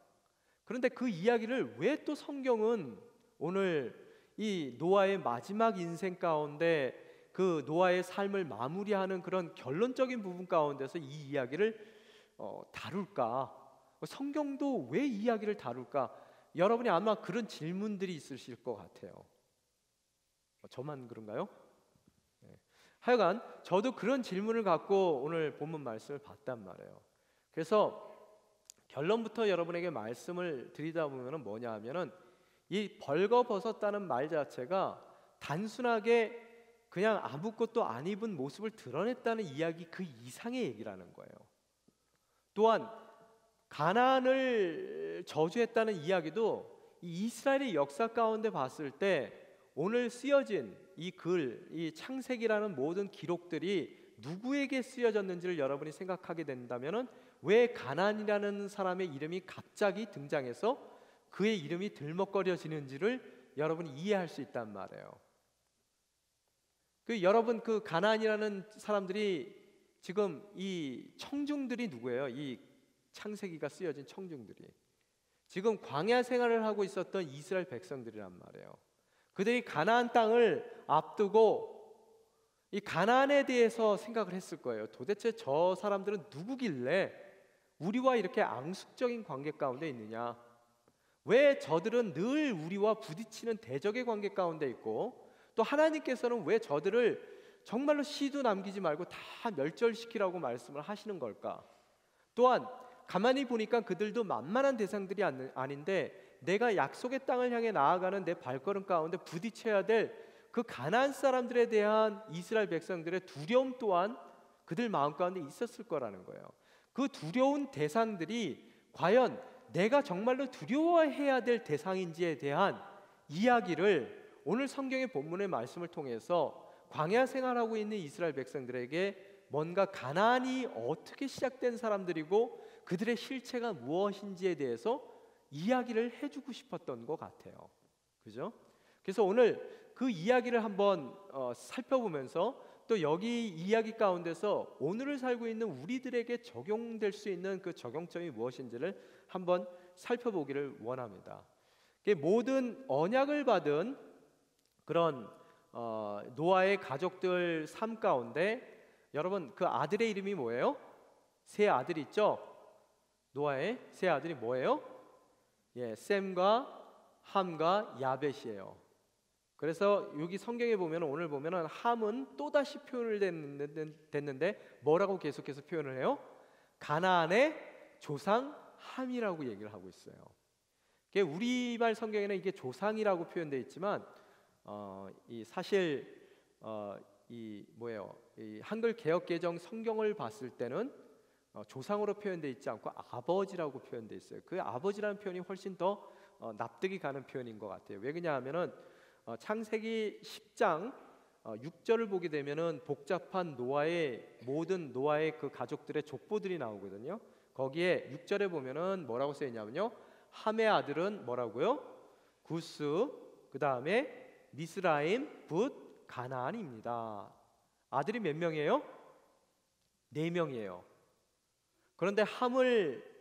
그런데 그 이야기를 왜 또 성경은 오늘 이 노아의 마지막 인생 가운데 그 노아의 삶을 마무리하는 그런 결론적인 부분 가운데서 이 이야기를 다룰까? 성경도 왜 이 이야기를 다룰까? 여러분이 아마 그런 질문들이 있으실 것 같아요. 저만 그런가요? 네. 하여간 저도 그런 질문을 갖고 오늘 본문 말씀을 봤단 말이에요. 그래서 결론부터 여러분에게 말씀을 드리다 보면 뭐냐 하면은 이 벌거벗었다는 말 자체가 단순하게 그냥 아무것도 안 입은 모습을 드러냈다는 이야기 그 이상의 얘기라는 거예요. 또한 가나안을 저주했다는 이야기도 이 이스라엘의 역사 가운데 봤을 때 오늘 쓰여진 이 글, 이 창세기라는 모든 기록들이 누구에게 쓰여졌는지를 여러분이 생각하게 된다면은 왜 가나안이라는 사람의 이름이 갑자기 등장해서 그의 이름이 들먹거려지는지를 여러분이 이해할 수 있단 말이에요. 여러분 그 가나안이라는 사람들이 지금 이 청중들이 누구예요? 이 창세기가 쓰여진 청중들이 지금 광야 생활을 하고 있었던 이스라엘 백성들이란 말이에요. 그들이 가나안 땅을 앞두고 이 가나안에 대해서 생각을 했을 거예요. 도대체 저 사람들은 누구길래 우리와 이렇게 앙숙적인 관계 가운데 있느냐? 왜 저들은 늘 우리와 부딪히는 대적의 관계 가운데 있고 또 하나님께서는 왜 저들을 정말로 씨도 남기지 말고 다 멸절시키라고 말씀을 하시는 걸까? 또한 가만히 보니까 그들도 만만한 대상들이 아닌데 내가 약속의 땅을 향해 나아가는 내 발걸음 가운데 부딪혀야 될 그 가나안 사람들에 대한 이스라엘 백성들의 두려움 또한 그들 마음 가운데 있었을 거라는 거예요. 그 두려운 대상들이 과연 내가 정말로 두려워해야 될 대상인지에 대한 이야기를 오늘 성경의 본문의 말씀을 통해서 광야 생활하고 있는 이스라엘 백성들에게 뭔가 가나안이 어떻게 시작된 사람들이고 그들의 실체가 무엇인지에 대해서 이야기를 해주고 싶었던 것 같아요. 그죠? 그래서 오늘 그 이야기를 한번 살펴보면서 또 여기 이야기 가운데서 오늘을 살고 있는 우리들에게 적용될 수 있는 그 적용점이 무엇인지를 한번 살펴보기를 원합니다. 모든 언약을 받은 그런 노아의 가족들 삶 가운데 여러분 그 아들의 이름이 뭐예요? 세 아들이 있죠? 노아의 세 아들이 뭐예요? 예, 셈과 함과 야벳이에요. 그래서 여기 성경에 보면 오늘 보면은 함은 또다시 표현을 됐는데 뭐라고 계속해서 표현을 해요? 가나안의 조상 함이라고 얘기를 하고 있어요. 우리말 성경에는 이게 조상이라고 표현되어 있지만 이 사실 이 한글 개역 개정 성경을 봤을 때는 조상으로 표현되어 있지 않고 아버지라고 표현되어 있어요. 그 아버지라는 표현이 훨씬 더 납득이 가는 표현인 것 같아요. 왜 그러냐면은 창세기 10장 6절을 보게 되면은 복잡한 모든 노아의 그 가족들의 족보들이 나오거든요. 거기에 6절에 보면은 뭐라고 쓰여 있냐면요. 함의 아들은 뭐라고요? 구스, 그 다음에 미스라임, 붓, 가나안입니다. 아들이 몇 명이에요? 4명이에요. 그런데 함을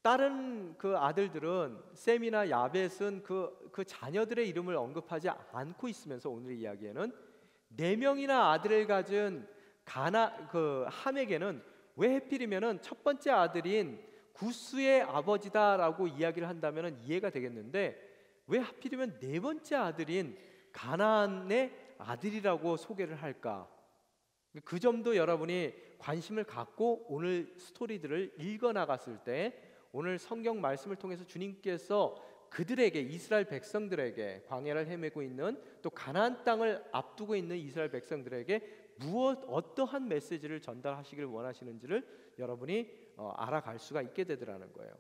다른 그 아들들은 셈이나 야벳은 그 자녀들의 이름을 언급하지 않고 있으면서 오늘 이야기에는 4명이나 아들을 가진 그 함에게는 왜 해필이면은 첫 번째 아들인 구스의 아버지다라고 이야기를 한다면 이해가 되겠는데 왜 하필이면 4번째 아들인 가나안의 아들이라고 소개를 할까? 그 점도 여러분이 관심을 갖고 오늘 스토리들을 읽어 나갔을 때 오늘 성경 말씀을 통해서 주님께서 그들에게 이스라엘 백성들에게 광야를 헤매고 있는 또 가나안 땅을 앞두고 있는 이스라엘 백성들에게 어떠한 메시지를 전달하시길 원하시는지를 여러분이 알아갈 수가 있게 되더라는 거예요.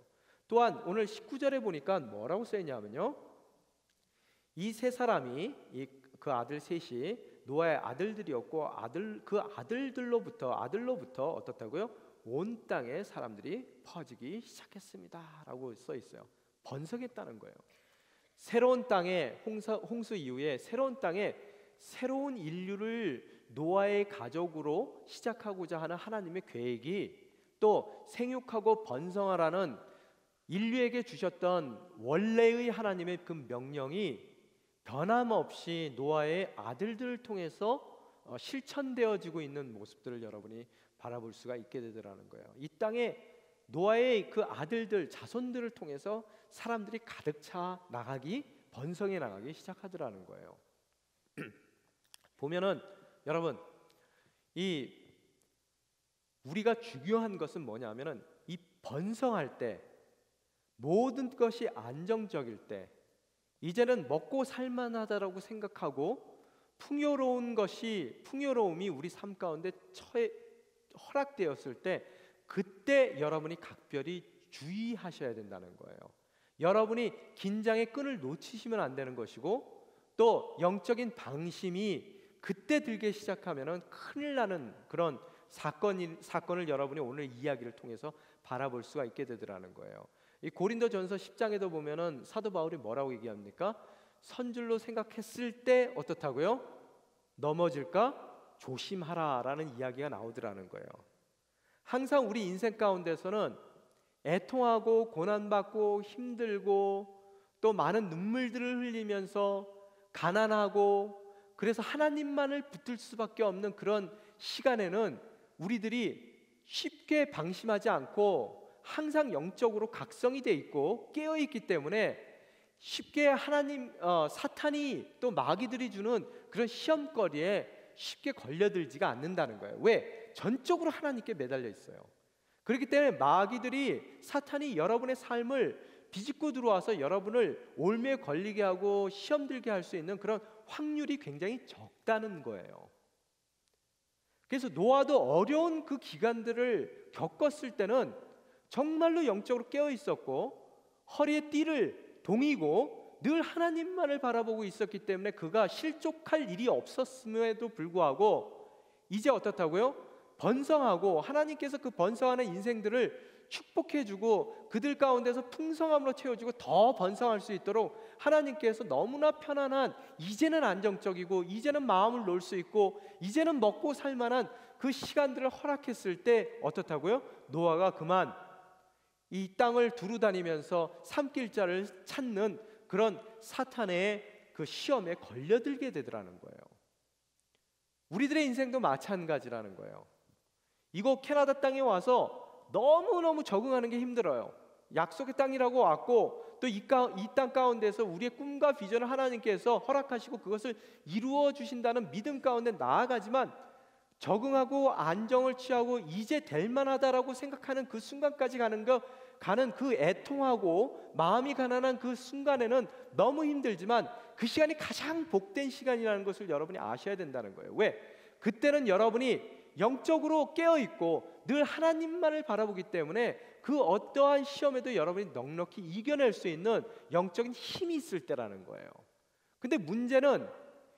또한 오늘 19절에 보니까 뭐라고 써있냐면요, 이 세 사람이 그 아들 셋이 노아의 아들들이었고 그 아들로부터 어떻다고요? 온 땅에 사람들이 퍼지기 시작했습니다 라고 써 있어요. 번성했다는 거예요. 새로운 땅에 홍수 이후에 새로운 땅에 새로운 인류를 노아의 가족으로 시작하고자 하는 하나님의 계획이 또 생육하고 번성하라는 인류에게 주셨던 원래의 하나님의 그 명령이 변함없이 노아의 아들들을 통해서 실천되어지고 있는 모습들을 여러분이 바라볼 수가 있게 되더라는 거예요. 이 땅에 노아의 그 아들들, 자손들을 통해서 사람들이 가득 차 나가기, 번성해 나가기 시작하더라는 거예요. 보면은 여러분, 이 우리가 중요한 것은 뭐냐면은 이 번성할 때, 모든 것이 안정적일 때, 이제는 먹고 살만하다라고 생각하고 풍요로움이 우리 삶 가운데 허락되었을 때, 그때 여러분이 각별히 주의하셔야 된다는 거예요. 여러분이 긴장의 끈을 놓치시면 안 되는 것이고, 또 영적인 방심이 그때 들기 시작하면은 큰일 나는 그런 사건을 여러분이 오늘 이야기를 통해서 바라볼 수가 있게 되더라는 거예요. 이 고린도전서 10장에도 보면은 사도 바울이 뭐라고 얘기합니까? 선줄로 생각했을 때 어떻다고요? 넘어질까 조심하라라는 이야기가 나오더라는 거예요. 항상 우리 인생 가운데서는 애통하고 고난받고 힘들고 또 많은 눈물들을 흘리면서 가난하고, 그래서 하나님만을 붙들 수밖에 없는 그런 시간에는 우리들이 쉽게 방심하지 않고 항상 영적으로 각성이 돼 있고 깨어 있기 때문에 쉽게 사탄이 또 마귀들이 주는 그런 시험거리에 쉽게 걸려들지가 않는다는 거예요. 왜? 전적으로 하나님께 매달려 있어요. 그렇기 때문에 사탄이 여러분의 삶을 비집고 들어와서 여러분을 올매에 걸리게 하고 시험 들게 할 수 있는 그런 확률이 굉장히 적다는 거예요. 그래서 노아도 어려운 그 기간들을 겪었을 때는 정말로 영적으로 깨어 있었고 허리에 띠를 동이고 늘 하나님만을 바라보고 있었기 때문에 그가 실족할 일이 없었음에도 불구하고 이제 어떻다고요? 번성하고 하나님께서 그 번성하는 인생들을 축복해주고 그들 가운데서 풍성함으로 채워주고 더 번성할 수 있도록 하나님께서 너무나 편안한, 이제는 안정적이고 이제는 마음을 놓을 수 있고 이제는 먹고 살만한 그 시간들을 허락했을 때 어떻다고요? 노아가 그만 이 땅을 두루다니면서 삼킬 자를 찾는 그런 사탄의 그 시험에 걸려들게 되더라는 거예요. 우리들의 인생도 마찬가지라는 거예요. 이곳 캐나다 땅에 와서 너무너무 적응하는 게 힘들어요. 약속의 땅이라고 왔고 또 이 땅 가운데서 우리의 꿈과 비전을 하나님께서 허락하시고 그것을 이루어 주신다는 믿음 가운데 나아가지만, 적응하고 안정을 취하고 이제 될 만하다라고 생각하는 그 순간까지 가는 그 애통하고 마음이 가난한 그 순간에는 너무 힘들지만 그 시간이 가장 복된 시간이라는 것을 여러분이 아셔야 된다는 거예요. 왜? 그때는 여러분이 영적으로 깨어있고 늘 하나님만을 바라보기 때문에 그 어떠한 시험에도 여러분이 넉넉히 이겨낼 수 있는 영적인 힘이 있을 때라는 거예요. 근데 문제는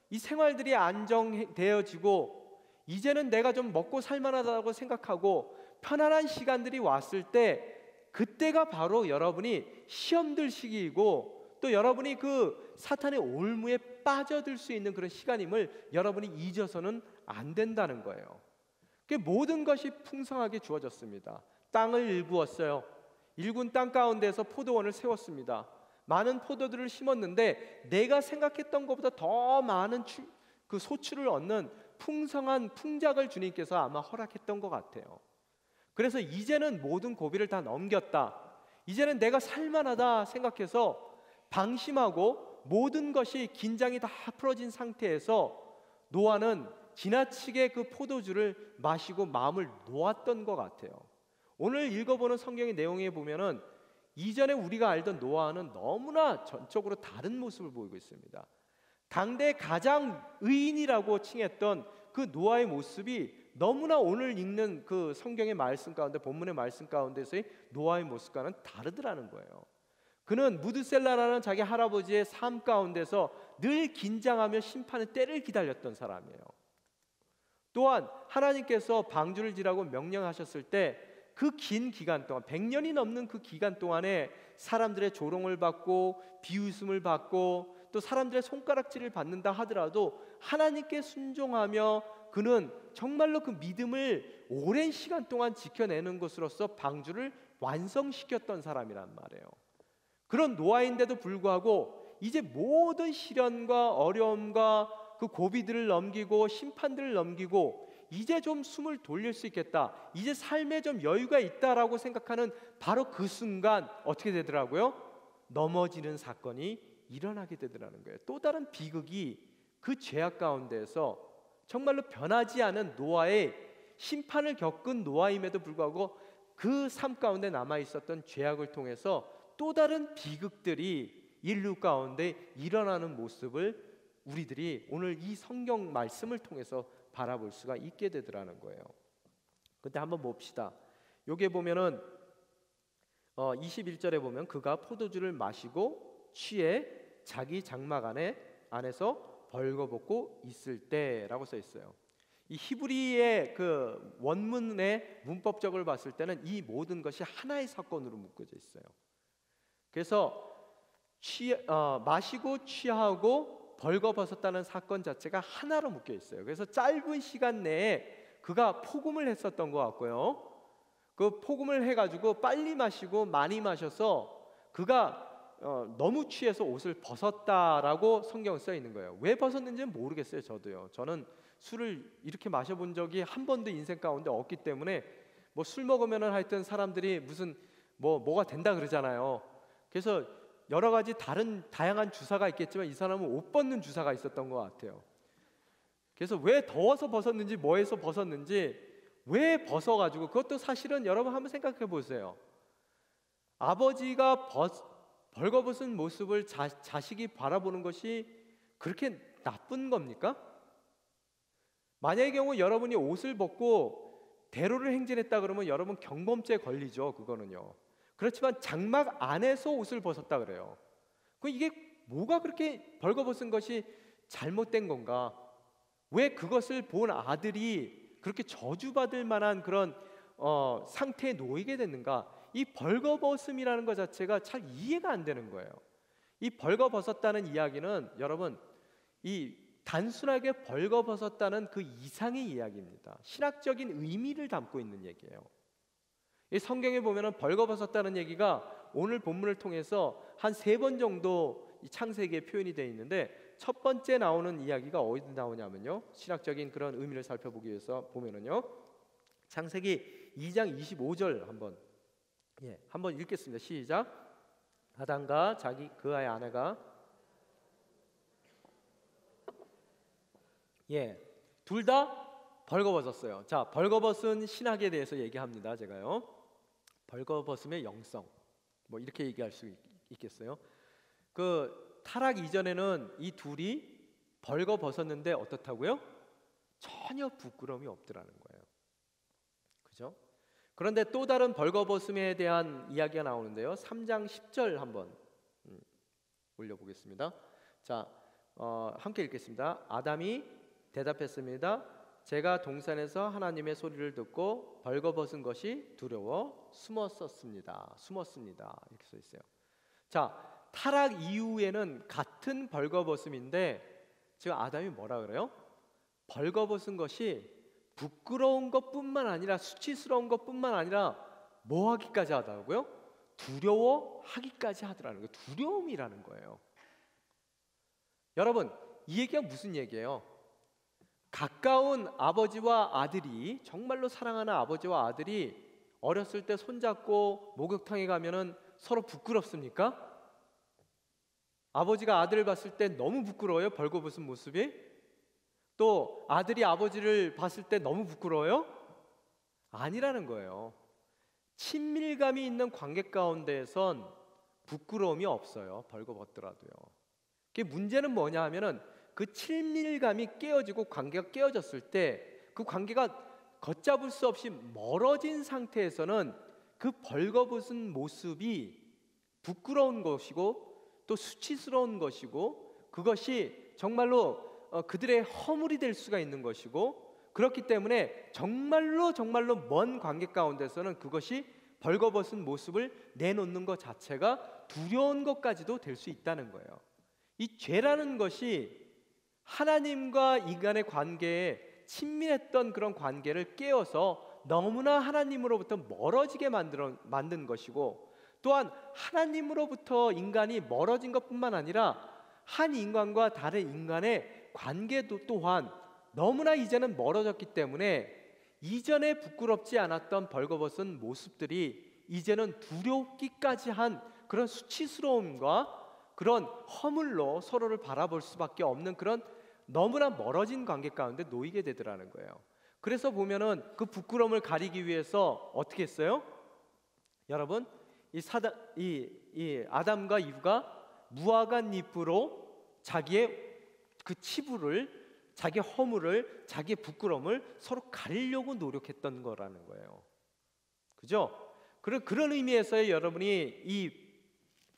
이 생활들이 안정되어지고 이제는 내가 좀 먹고 살만하다고 생각하고 편안한 시간들이 왔을 때, 그때가 바로 여러분이 시험들 시기이고 또 여러분이 그 사탄의 올무에 빠져들 수 있는 그런 시간임을 여러분이 잊어서는 안 된다는 거예요. 모든 것이 풍성하게 주어졌습니다. 땅을 일구었어요. 일군 땅 가운데서 포도원을 세웠습니다. 많은 포도들을 심었는데 내가 생각했던 것보다 더 많은 그 소출을 얻는 풍성한 풍작을 주님께서 아마 허락했던 것 같아요. 그래서 이제는 모든 고비를 다 넘겼다, 이제는 내가 살만하다 생각해서 방심하고 모든 것이 긴장이 다 풀어진 상태에서 노아는 지나치게 그 포도주를 마시고 마음을 놓았던 것 같아요. 오늘 읽어보는 성경의 내용에 보면은 이전에 우리가 알던 노아는 너무나 전적으로 다른 모습을 보이고 있습니다. 당대 가장 의인이라고 칭했던 그 노아의 모습이 너무나 오늘 읽는 그 성경의 말씀 가운데, 본문의 말씀 가운데서의 노아의 모습과는 다르더라는 거예요. 그는 무드셀라라는 자기 할아버지의 삶 가운데서 늘 긴장하며 심판의 때를 기다렸던 사람이에요. 또한 하나님께서 방주를 지라고 명령하셨을 때 그 긴 기간 동안, 100년이 넘는 그 기간 동안에 사람들의 조롱을 받고 비웃음을 받고 또 사람들의 손가락질을 받는다 하더라도 하나님께 순종하며 그는 정말로 그 믿음을 오랜 시간 동안 지켜내는 것으로서 방주를 완성시켰던 사람이란 말이에요. 그런 노아인데도 불구하고 이제 모든 시련과 어려움과 그 고비들을 넘기고 심판들을 넘기고 이제 좀 숨을 돌릴 수 있겠다, 이제 삶에 좀 여유가 있다라고 생각하는 바로 그 순간 어떻게 되더라고요? 넘어지는 사건이 일어나게 되더라는 거예요. 또 다른 비극이 그 죄악 가운데에서 정말로 변하지 않은 노아의 심판을 겪은 노아임에도 불구하고 그 삶 가운데 남아있었던 죄악을 통해서 또 다른 비극들이 인류 가운데 일어나는 모습을 우리들이 오늘 이 성경 말씀을 통해서 바라볼 수가 있게 되더라는 거예요. 근데 한번 봅시다. 여기에 보면은 21절에 보면 그가 포도주를 마시고 취해 자기 장막 안에서 벌거벗고 있을 때라고 써 있어요. 이 히브리의 그 원문의 문법적으로 봤을 때는 이 모든 것이 하나의 사건으로 묶어져 있어요. 그래서 마시고 취하고 벌거벗었다는 사건 자체가 하나로 묶여 있어요. 그래서 짧은 시간 내에 그가 폭음을 했었던 것 같고요. 그 폭음을 해가지고 빨리 마시고 많이 마셔서 그가 너무 취해서 옷을 벗었다라고 성경에 써 있는 거예요. 왜 벗었는지는 모르겠어요. 저도요. 저는 술을 이렇게 마셔본 적이 한 번도 인생 가운데 없기 때문에 뭐 술 먹으면은 하여튼 사람들이 무슨 뭐가 된다 그러잖아요. 그래서 여러 가지 다양한 주사가 있겠지만 이 사람은 옷 벗는 주사가 있었던 것 같아요. 그래서 왜 더워서 벗었는지 뭐해서 벗었는지 왜 벗어가지고, 그것도 사실은 여러분 한번 생각해 보세요. 아버지가 벌거벗은 모습을 자식이 바라보는 것이 그렇게 나쁜 겁니까? 만약의 경우 여러분이 옷을 벗고 대로를 행진했다 그러면 여러분 경범죄에 걸리죠. 그거는요. 그렇지만 장막 안에서 옷을 벗었다 그래요. 이게 뭐가 그렇게 벌거벗은 것이 잘못된 건가? 왜 그것을 본 아들이 그렇게 저주받을 만한 그런 상태에 놓이게 됐는가? 이 벌거벗음이라는 것 자체가 잘 이해가 안 되는 거예요. 이 벌거벗었다는 이야기는 여러분 이 단순하게 벌거벗었다는 그 이상의 이야기입니다. 신학적인 의미를 담고 있는 얘기예요. 이 성경에 보면은 벌거벗었다는 얘기가 오늘 본문을 통해서 한 3번 정도 이 창세기에 표현이 되어 있는데, 첫 번째 나오는 이야기가 어디 나오냐면요, 신학적인 그런 의미를 살펴보기 위해서 보면은요, 창세기 2장 25절 한번 읽겠습니다. 시작. 아담과 그의 아내가 둘 다 벌거벗었어요. 자, 벌거벗은 신학에 대해서 얘기합니다. 제가요, 벌거벗음의 영성, 뭐 이렇게 얘기할 수 있겠어요. 그 타락 이전에는 이 둘이 벌거벗었는데 어떻다고요? 전혀 부끄러움이 없더라는 거예요. 그죠? 그런데 또 다른 벌거벗음에 대한 이야기가 나오는데요, 3장 10절 한번 올려보겠습니다. 자, 함께 읽겠습니다. 아담이 대답했습니다. 제가 동산에서 하나님의 소리를 듣고 벌거벗은 것이 두려워 숨었습니다. 이렇게 써 있어요. 자, 타락 이후에는 같은 벌거벗음인데 지금 아담이 뭐라 그래요? 벌거벗은 것이 부끄러운 것뿐만 아니라 수치스러운 것뿐만 아니라 뭐 하기까지 하더라고요? 두려워하기까지 하더라는 거예요. 두려움이라는 거예요. 여러분, 이 얘기가 무슨 얘기예요? 가까운 아버지와 아들이, 정말로 사랑하는 아버지와 아들이 어렸을 때 손잡고 목욕탕에 가면은 서로 부끄럽습니까? 아버지가 아들을 봤을 때 너무 부끄러워요? 벌거벗은 모습이? 또 아들이 아버지를 봤을 때 너무 부끄러워요? 아니라는 거예요. 친밀감이 있는 관계 가운데에선 부끄러움이 없어요. 벌거벗더라도요. 그게 문제는 뭐냐 하면은 그 친밀감이 깨어지고 관계가 깨어졌을 때 그 관계가 걷잡을 수 없이 멀어진 상태에서는 그 벌거벗은 모습이 부끄러운 것이고 또 수치스러운 것이고, 그것이 정말로 그들의 허물이 될 수가 있는 것이고, 그렇기 때문에 정말로 먼 관계 가운데서는 그것이 벌거벗은 모습을 내놓는 것 자체가 두려운 것까지도 될 수 있다는 거예요. 이 죄라는 것이 하나님과 인간의 관계에 친밀했던 그런 관계를 깨어서 너무나 하나님으로부터 멀어지게 만든 것이고, 또한 하나님으로부터 인간이 멀어진 것뿐만 아니라 한 인간과 다른 인간의 관계도 또한 너무나 이제는 멀어졌기 때문에 이전에 부끄럽지 않았던 벌거벗은 모습들이 이제는 두렵기까지 한 그런 수치스러움과 그런 허물로 서로를 바라볼 수밖에 없는 그런 너무나 멀어진 관계 가운데 놓이게 되더라는 거예요. 그래서 보면은 그 부끄러움을 가리기 위해서 어떻게 했어요? 여러분, 이 아담과 이브가 무화과 잎으로 자기의 그 치부를, 자기의 허물을, 자기의 부끄러움을 서로 가리려고 노력했던 거라는 거예요. 그죠? 그런 의미에서의 여러분이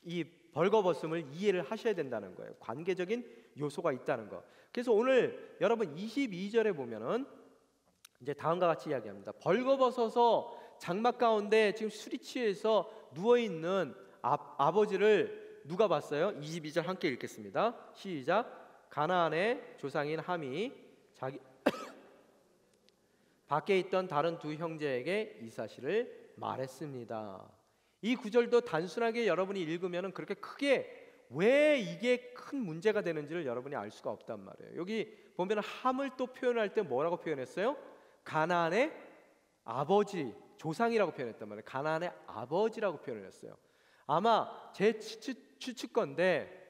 이 벌거벗음을 이해를 하셔야 된다는 거예요. 관계적인 요소가 있다는 거. 그래서 오늘 여러분 22절에 보면은 이제 다음과 같이 이야기합니다. 벌거벗어서 장막 가운데 지금 술이 취해서 누워 있는 아버지를 누가 봤어요? 22절 함께 읽겠습니다. 시작. 가나안의 조상인 함이 자기 밖에 있던 다른 두 형제에게 이 사실을 말했습니다. 이 구절도 단순하게 여러분이 읽으면 그렇게 크게 왜 이게 큰 문제가 되는지를 여러분이 알 수가 없단 말이에요. 여기 보면 함을 또 표현할 때 뭐라고 표현했어요? 가나안의 아버지, 조상이라고 표현했단 말이에요. 가나안의 아버지라고 표현을 했어요. 아마 제 추측건데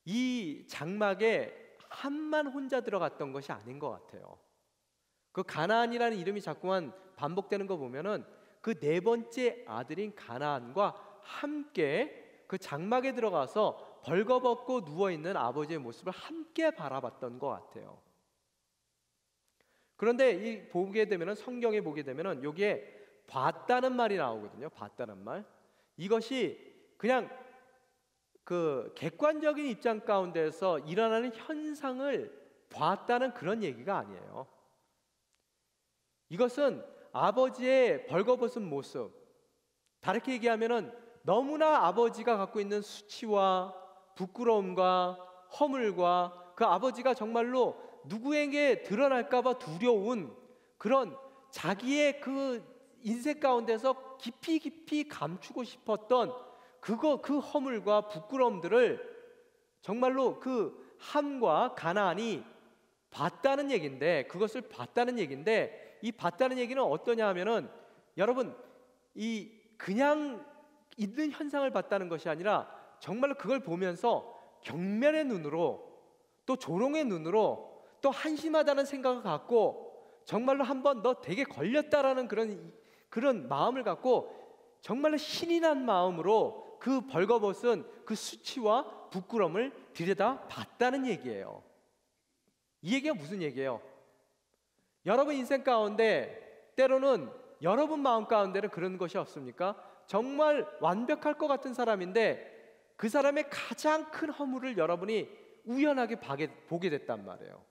이 장막에 함만 혼자 들어갔던 것이 아닌 것 같아요. 그 가나안이라는 이름이 자꾸만 반복되는 거 보면은 그 네 번째 아들인 가나안과 함께 그 장막에 들어가서 벌거벗고 누워있는 아버지의 모습을 함께 바라봤던 것 같아요. 그런데 이 보게 되면은, 성경에 보게 되면은 여기에 봤다는 말이 나오거든요. 봤다는 말. 이것이 그냥 그 객관적인 입장 가운데서 일어나는 현상을 봤다는 그런 얘기가 아니에요. 이것은 아버지의 벌거벗은 모습, 다르게 얘기하면은 너무나 아버지가 갖고 있는 수치와 부끄러움과 허물과 그 아버지가 정말로 누구에게 드러날까 봐 두려운 그런 자기의 그 인생 가운데서 깊이 감추고 싶었던 그 허물과 부끄러움들을 정말로 그 함과 가나안이 봤다는 얘기인데, 그것을 봤다는 얘기인데, 이 봤다는 얘기는 어떠냐 하면은 여러분, 이 그냥 있는 현상을 봤다는 것이 아니라 정말로 그걸 보면서 경멸의 눈으로, 또 조롱의 눈으로, 또 한심하다는 생각을 갖고 정말로 한번 너 되게 걸렸다라는 그런 마음을 갖고 정말로 신이 난 마음으로 그 벌거벗은 그 수치와 부끄러움을 들여다 봤다는 얘기예요. 이 얘기가 무슨 얘기예요? 여러분 인생 가운데 때로는 여러분 마음 가운데는 그런 것이 없습니까? 정말 완벽할 것 같은 사람인데 그 사람의 가장 큰 허물을 여러분이 우연하게 보게 됐단 말이에요.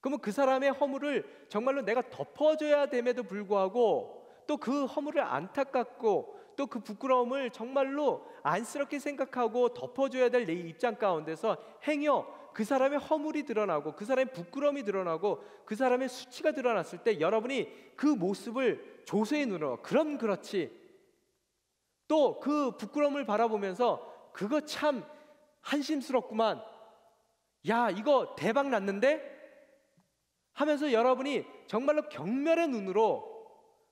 그러면 그 사람의 허물을 정말로 내가 덮어줘야 됨에도 불구하고 또 그 허물을 안타깝고 또 그 부끄러움을 정말로 안쓰럽게 생각하고 덮어줘야 될 내 입장 가운데서 행여 그 사람의 허물이 드러나고 그 사람의 부끄러움이 드러나고 그 사람의 수치가 드러났을 때 여러분이 그 모습을 조소의 눈으로 그렇지, 또 그 부끄러움을 바라보면서 그거 참 한심스럽구만, 야 이거 대박 났는데 하면서 여러분이 정말로 경멸의 눈으로,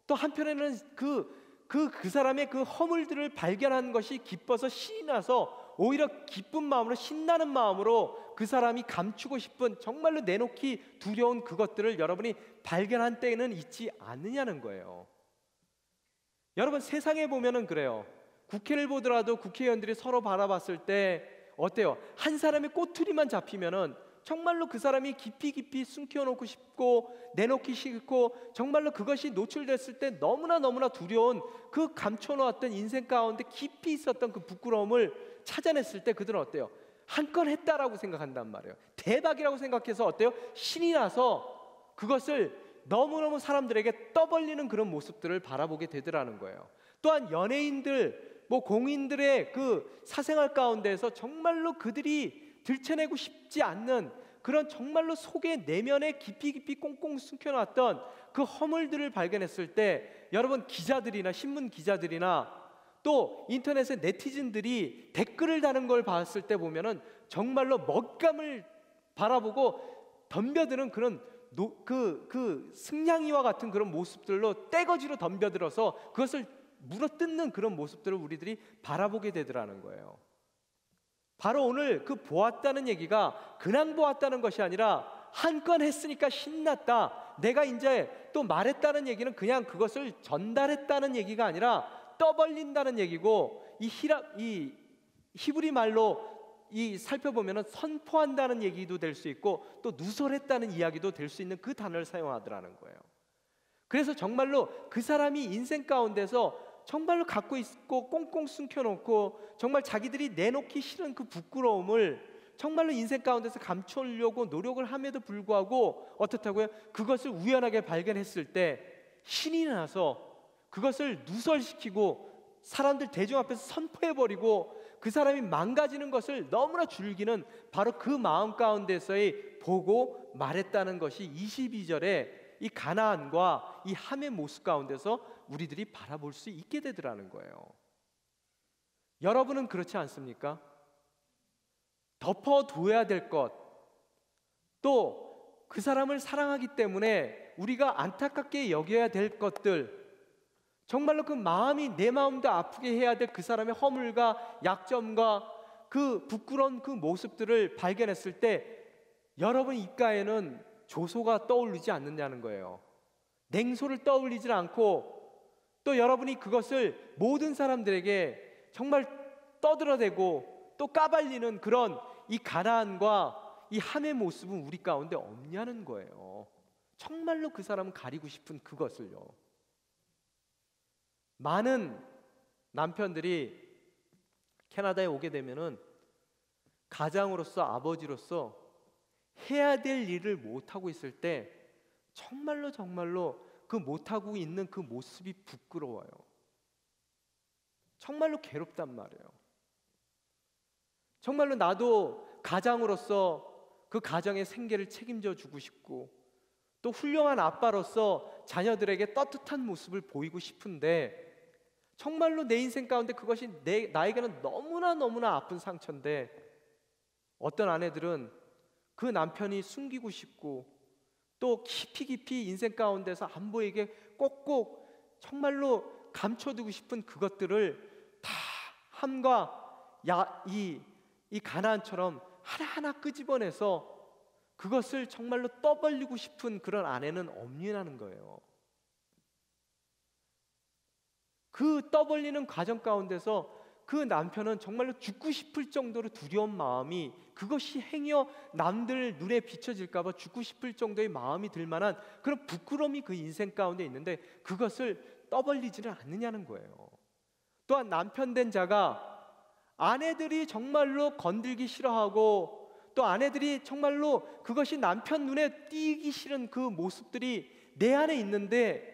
또 한편에는 그 사람의 그 허물들을 발견한 것이 기뻐서 신이 나서 오히려 기쁜 마음으로, 신나는 마음으로 그 사람이 감추고 싶은 정말로 내놓기 두려운 그것들을 여러분이 발견한 때는 있지 않느냐는 거예요. 여러분 세상에 보면은 그래요. 국회를 보더라도 국회의원들이 서로 바라봤을 때 어때요? 한 사람의 꼬투리만 잡히면은 정말로 그 사람이 깊이 숨겨놓고 싶고 내놓기 싫고 정말로 그것이 노출됐을 때 너무나 두려운 그 감춰놓았던 인생 가운데 깊이 있었던 그 부끄러움을 찾아냈을 때 그들은 어때요? 한 건 했다라고 생각한단 말이에요. 대박이라고 생각해서 어때요? 신이 나서 그것을 너무너무 사람들에게 떠벌리는 그런 모습들을 바라보게 되더라는 거예요. 또한 연예인들, 공인들의 그 사생활 가운데에서 정말로 그들이 들춰내고 싶지 않는 그런 정말로 속에 내면에 깊이 꽁꽁 숨겨놨던 그 허물들을 발견했을 때 여러분 기자들이나 신문 기자들이나 또 인터넷의 네티즌들이 댓글을 다는 걸 봤을 때 보면은 정말로 먹감을 바라보고 덤벼드는 그런 그 승냥이와 같은 그런 모습들로 떼거지로 덤벼들어서 그것을 물어뜯는 그런 모습들을 우리들이 바라보게 되더라는 거예요. 바로 오늘 그 보았다는 얘기가 그냥 보았다는 것이 아니라 한 건 했으니까 신났다, 내가 이제 또 말했다는 얘기는 그냥 그것을 전달했다는 얘기가 아니라 떠벌린다는 얘기고, 이 히브리 말로 살펴보면 선포한다는 얘기도 될 수 있고 또 누설했다는 이야기도 될 수 있는 그 단어를 사용하더라는 거예요. 그래서 정말로 그 사람이 인생 가운데서 정말로 갖고 있고 꽁꽁 숨겨놓고 정말 자기들이 내놓기 싫은 그 부끄러움을 정말로 인생 가운데서 감추려고 노력을 함에도 불구하고 어떻다고요? 그것을 우연하게 발견했을 때 신이 나서 그것을 누설시키고 사람들 대중 앞에서 선포해버리고 그 사람이 망가지는 것을 너무나 즐기는 바로 그 마음 가운데서의 보고 말했다는 것이 22절에 이 가나안과 이 함의 모습 가운데서 우리들이 바라볼 수 있게 되더라는 거예요. 여러분은 그렇지 않습니까? 덮어둬야 될 것, 또 그 사람을 사랑하기 때문에 우리가 안타깝게 여겨야 될 것들, 정말로 그 마음이 내 마음도 아프게 해야 될 그 사람의 허물과 약점과 그 부끄러운 그 모습들을 발견했을 때 여러분 입가에는 조소가 떠오르지 않느냐는 거예요. 냉소를 떠올리지 않고 또 여러분이 그것을 모든 사람들에게 정말 떠들어대고 또 까발리는 그런 이 가나안과 이 함의 모습은 우리 가운데 없냐는 거예요. 정말로 그 사람은 가리고 싶은 그것을요. 많은 남편들이 캐나다에 오게 되면은 가장으로서, 아버지로서 해야 될 일을 못하고 있을 때 정말로 그 못하고 있는 그 모습이 부끄러워요. 정말로 괴롭단 말이에요. 정말로 나도 가장으로서 그 가정의 생계를 책임져 주고 싶고 또 훌륭한 아빠로서 자녀들에게 떳떳한 모습을 보이고 싶은데 정말로 내 인생 가운데 그것이 나에게는 너무나 아픈 상처인데 어떤 아내들은 그 남편이 숨기고 싶고 또 깊이 인생 가운데서 안 보이게 꼭꼭 정말로 감춰두고 싶은 그것들을 다 함과 이 가나안처럼 하나하나 끄집어내서 그것을 정말로 떠벌리고 싶은 그런 아내는 없느냐는 거예요. 그 떠벌리는 과정 가운데서 그 남편은 정말로 죽고 싶을 정도로 두려운 마음이, 그것이 행여 남들 눈에 비춰질까 봐 죽고 싶을 정도의 마음이 들 만한 그런 부끄러움이 그 인생 가운데 있는데 그것을 떠벌리지는 않느냐는 거예요. 또한 남편 된 자가 아내들이 정말로 건들기 싫어하고 또 아내들이 정말로 그것이 남편 눈에 띄기 싫은 그 모습들이 내 안에 있는데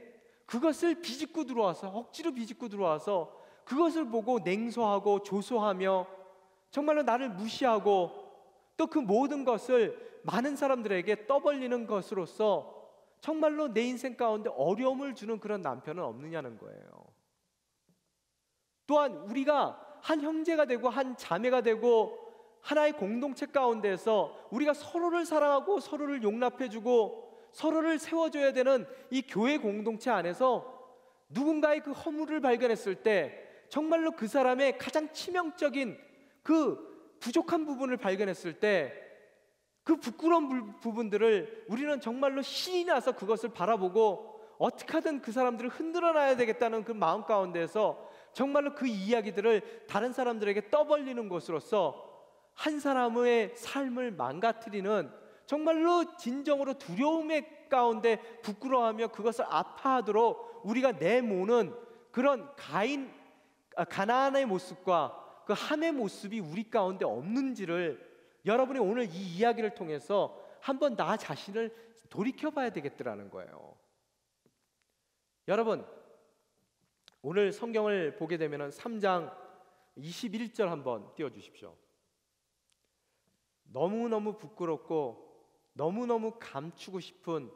그것을 비집고 들어와서, 억지로 비집고 들어와서 그것을 보고 냉소하고 조소하며 정말로 나를 무시하고 또 그 모든 것을 많은 사람들에게 떠벌리는 것으로서 정말로 내 인생 가운데 어려움을 주는 그런 남편은 없느냐는 거예요. 또한 우리가 한 형제가 되고 한 자매가 되고 하나의 공동체 가운데서 우리가 서로를 사랑하고 서로를 용납해주고 서로를 세워줘야 되는 이 교회 공동체 안에서 누군가의 그 허물을 발견했을 때 정말로 그 사람의 가장 치명적인 그 부족한 부분을 발견했을 때 그 부끄러운 부분들을 우리는 정말로 신이 나서 그것을 바라보고 어떻게 하든 그 사람들을 흔들어 놔야 되겠다는 그 마음 가운데서 정말로 그 이야기들을 다른 사람들에게 떠벌리는 것으로서 한 사람의 삶을 망가뜨리는 정말로 진정으로 두려움의 가운데 부끄러워하며 그것을 아파하도록 우리가 내모는 그런 가나안의 모습과 그 함의 모습이 우리 가운데 없는지를 여러분이 오늘 이 이야기를 통해서 한번 나 자신을 돌이켜봐야 되겠더라는 거예요. 여러분, 오늘 성경을 보게 되면 3장 21절 한번 띄워주십시오. 너무너무 부끄럽고 너무너무 감추고 싶은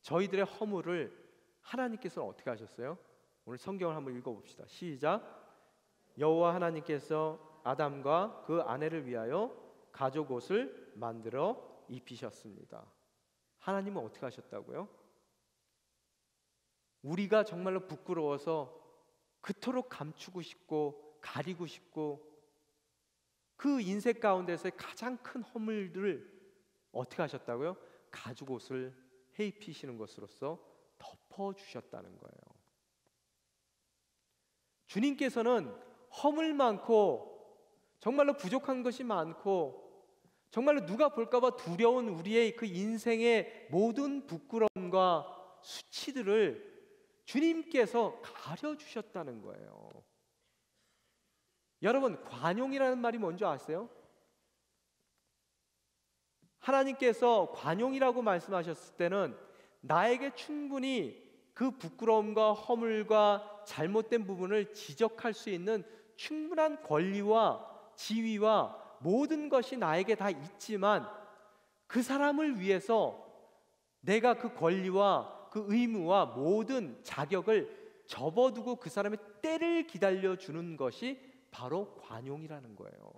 저희들의 허물을 하나님께서는 어떻게 하셨어요? 오늘 성경을 한번 읽어봅시다. 시작. 여호와 하나님께서 아담과 그 아내를 위하여 가죽 옷을 만들어 입히셨습니다. 하나님은 어떻게 하셨다고요? 우리가 정말로 부끄러워서 그토록 감추고 싶고 가리고 싶고 그 인생 가운데서의 가장 큰 허물들을 어떻게 하셨다고요? 가죽 옷을 해 입히시는 것으로서 덮어주셨다는 거예요. 주님께서는 허물 많고 정말로 부족한 것이 많고 정말로 누가 볼까봐 두려운 우리의 그 인생의 모든 부끄러움과 수치들을 주님께서 가려주셨다는 거예요. 여러분, 관용이라는 말이 뭔지 아세요? 하나님께서 관용이라고 말씀하셨을 때는 나에게 충분히 그 부끄러움과 허물과 잘못된 부분을 지적할 수 있는 충분한 권리와 지위와 모든 것이 나에게 다 있지만 그 사람을 위해서 내가 그 권리와 그 의무와 모든 자격을 접어두고 그 사람의 때를 기다려주는 것이 바로 관용이라는 거예요.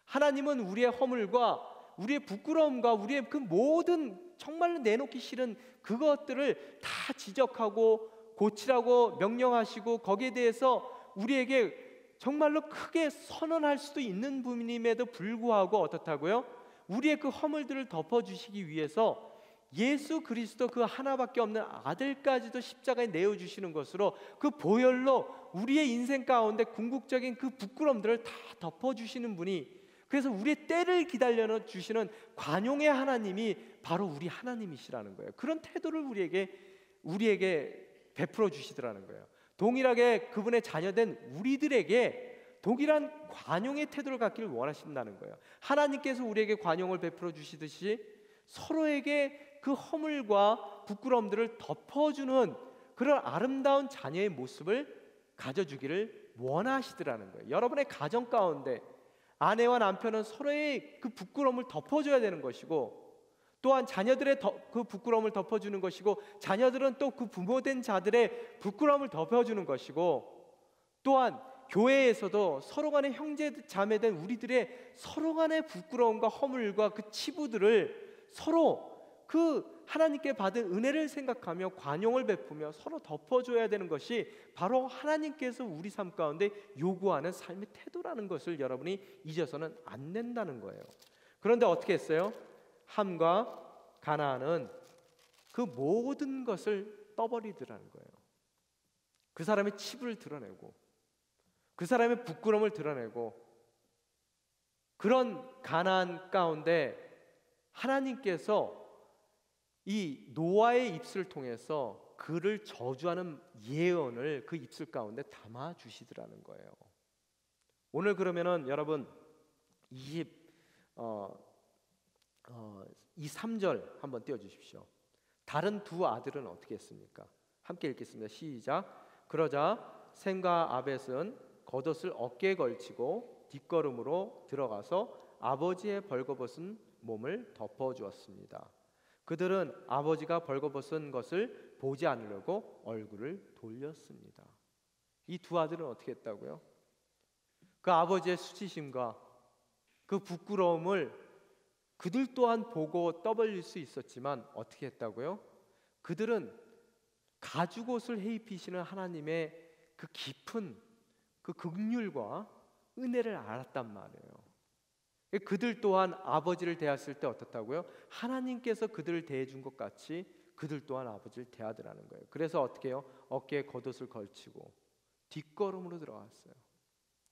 하나님은 우리의 허물과 우리의 부끄러움과 우리의 그 모든 정말로 내놓기 싫은 그것들을 다 지적하고 고치라고 명령하시고 거기에 대해서 우리에게 정말로 크게 선언할 수도 있는 분임에도 불구하고 어떻다고요? 우리의 그 허물들을 덮어주시기 위해서 예수 그리스도 그 하나밖에 없는 아들까지도 십자가에 내어주시는 것으로 그 보혈로 우리의 인생 가운데 궁극적인 그 부끄러움들을 다 덮어주시는 분이, 그래서 우리의 때를 기다려 주시는 관용의 하나님이 바로 우리 하나님이시라는 거예요. 그런 태도를 우리에게 베풀어 주시더라는 거예요. 동일하게 그분의 자녀된 우리들에게 동일한 관용의 태도를 갖기를 원하신다는 거예요. 하나님께서 우리에게 관용을 베풀어 주시듯이 서로에게 그 허물과 부끄러움들을 덮어주는 그런 아름다운 자녀의 모습을 가져주기를 원하시더라는 거예요. 여러분의 가정 가운데 아내와 남편은 서로의 그 부끄러움을 덮어줘야 되는 것이고, 또한 자녀들의 그 부끄러움을 덮어주는 것이고, 자녀들은 또 그 부모된 자들의 부끄러움을 덮어주는 것이고, 또한 교회에서도 서로 간의 형제 자매된 우리들의 서로 간의 부끄러움과 허물과 그 치부들을 서로 그 하나님께 받은 은혜를 생각하며 관용을 베푸며 서로 덮어줘야 되는 것이 바로 하나님께서 우리 삶 가운데 요구하는 삶의 태도라는 것을 여러분이 잊어서는 안 된다는 거예요. 그런데 어떻게 했어요? 함과 가나안은 그 모든 것을 떠버리더라는 거예요. 그 사람의 치부를 드러내고 그 사람의 부끄러움을 드러내고, 그런 가나안 가운데 하나님께서 이 노아의 입술을 통해서 그를 저주하는 예언을 그 입술 가운데 담아 주시더라는 거예요. 오늘 그러면은 여러분 이 3절 한번 띄워 주십시오. 다른 두 아들은 어떻게 했습니까? 함께 읽겠습니다. 시작. 그러자 셈과 아벳은 겉옷을 어깨에 걸치고 뒷걸음으로 들어가서 아버지의 벌거벗은 몸을 덮어 주었습니다. 그들은 아버지가 벌거벗은 것을 보지 않으려고 얼굴을 돌렸습니다. 이 두 아들은 어떻게 했다고요? 그 아버지의 수치심과 그 부끄러움을 그들 또한 보고 떠벌릴 수 있었지만 어떻게 했다고요? 그들은 가죽옷을 해 입히시는 하나님의 그 깊은 그 긍휼과 은혜를 알았단 말이에요. 그들 또한 아버지를 대했을 때 어떻다고요? 하나님께서 그들을 대해준 것 같이 그들 또한 아버지를 대하더라는 거예요. 그래서 어떻게 해요? 어깨에 겉옷을 걸치고 뒷걸음으로 들어갔어요.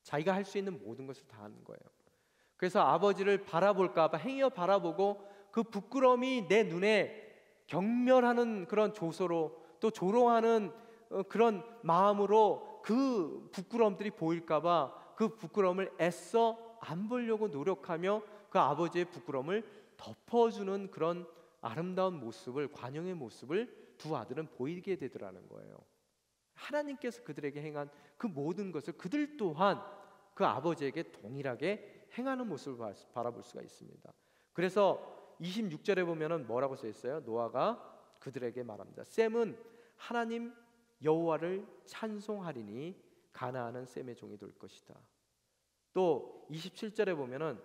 자기가 할 수 있는 모든 것을 다 하는 거예요. 그래서 아버지를 바라볼까 봐 행여 바라보고 그 부끄러움이 내 눈에 경멸하는 그런 조소로, 또 조롱하는 그런 마음으로 그 부끄러움들이 보일까 봐 그 부끄러움을 애써 안 보려고 노력하며 그 아버지의 부끄러움을 덮어주는 그런 아름다운 모습을, 관용의 모습을 두 아들은 보이게 되더라는 거예요. 하나님께서 그들에게 행한 그 모든 것을 그들 또한 그 아버지에게 동일하게 행하는 모습을 바라볼 수가 있습니다. 그래서 26절에 보면은 뭐라고 써 있어요? 노아가 그들에게 말합니다. 셈은 하나님 여호와를 찬송하리니 가나안은 셈의 종이 될 것이다. 또 27절에 보면은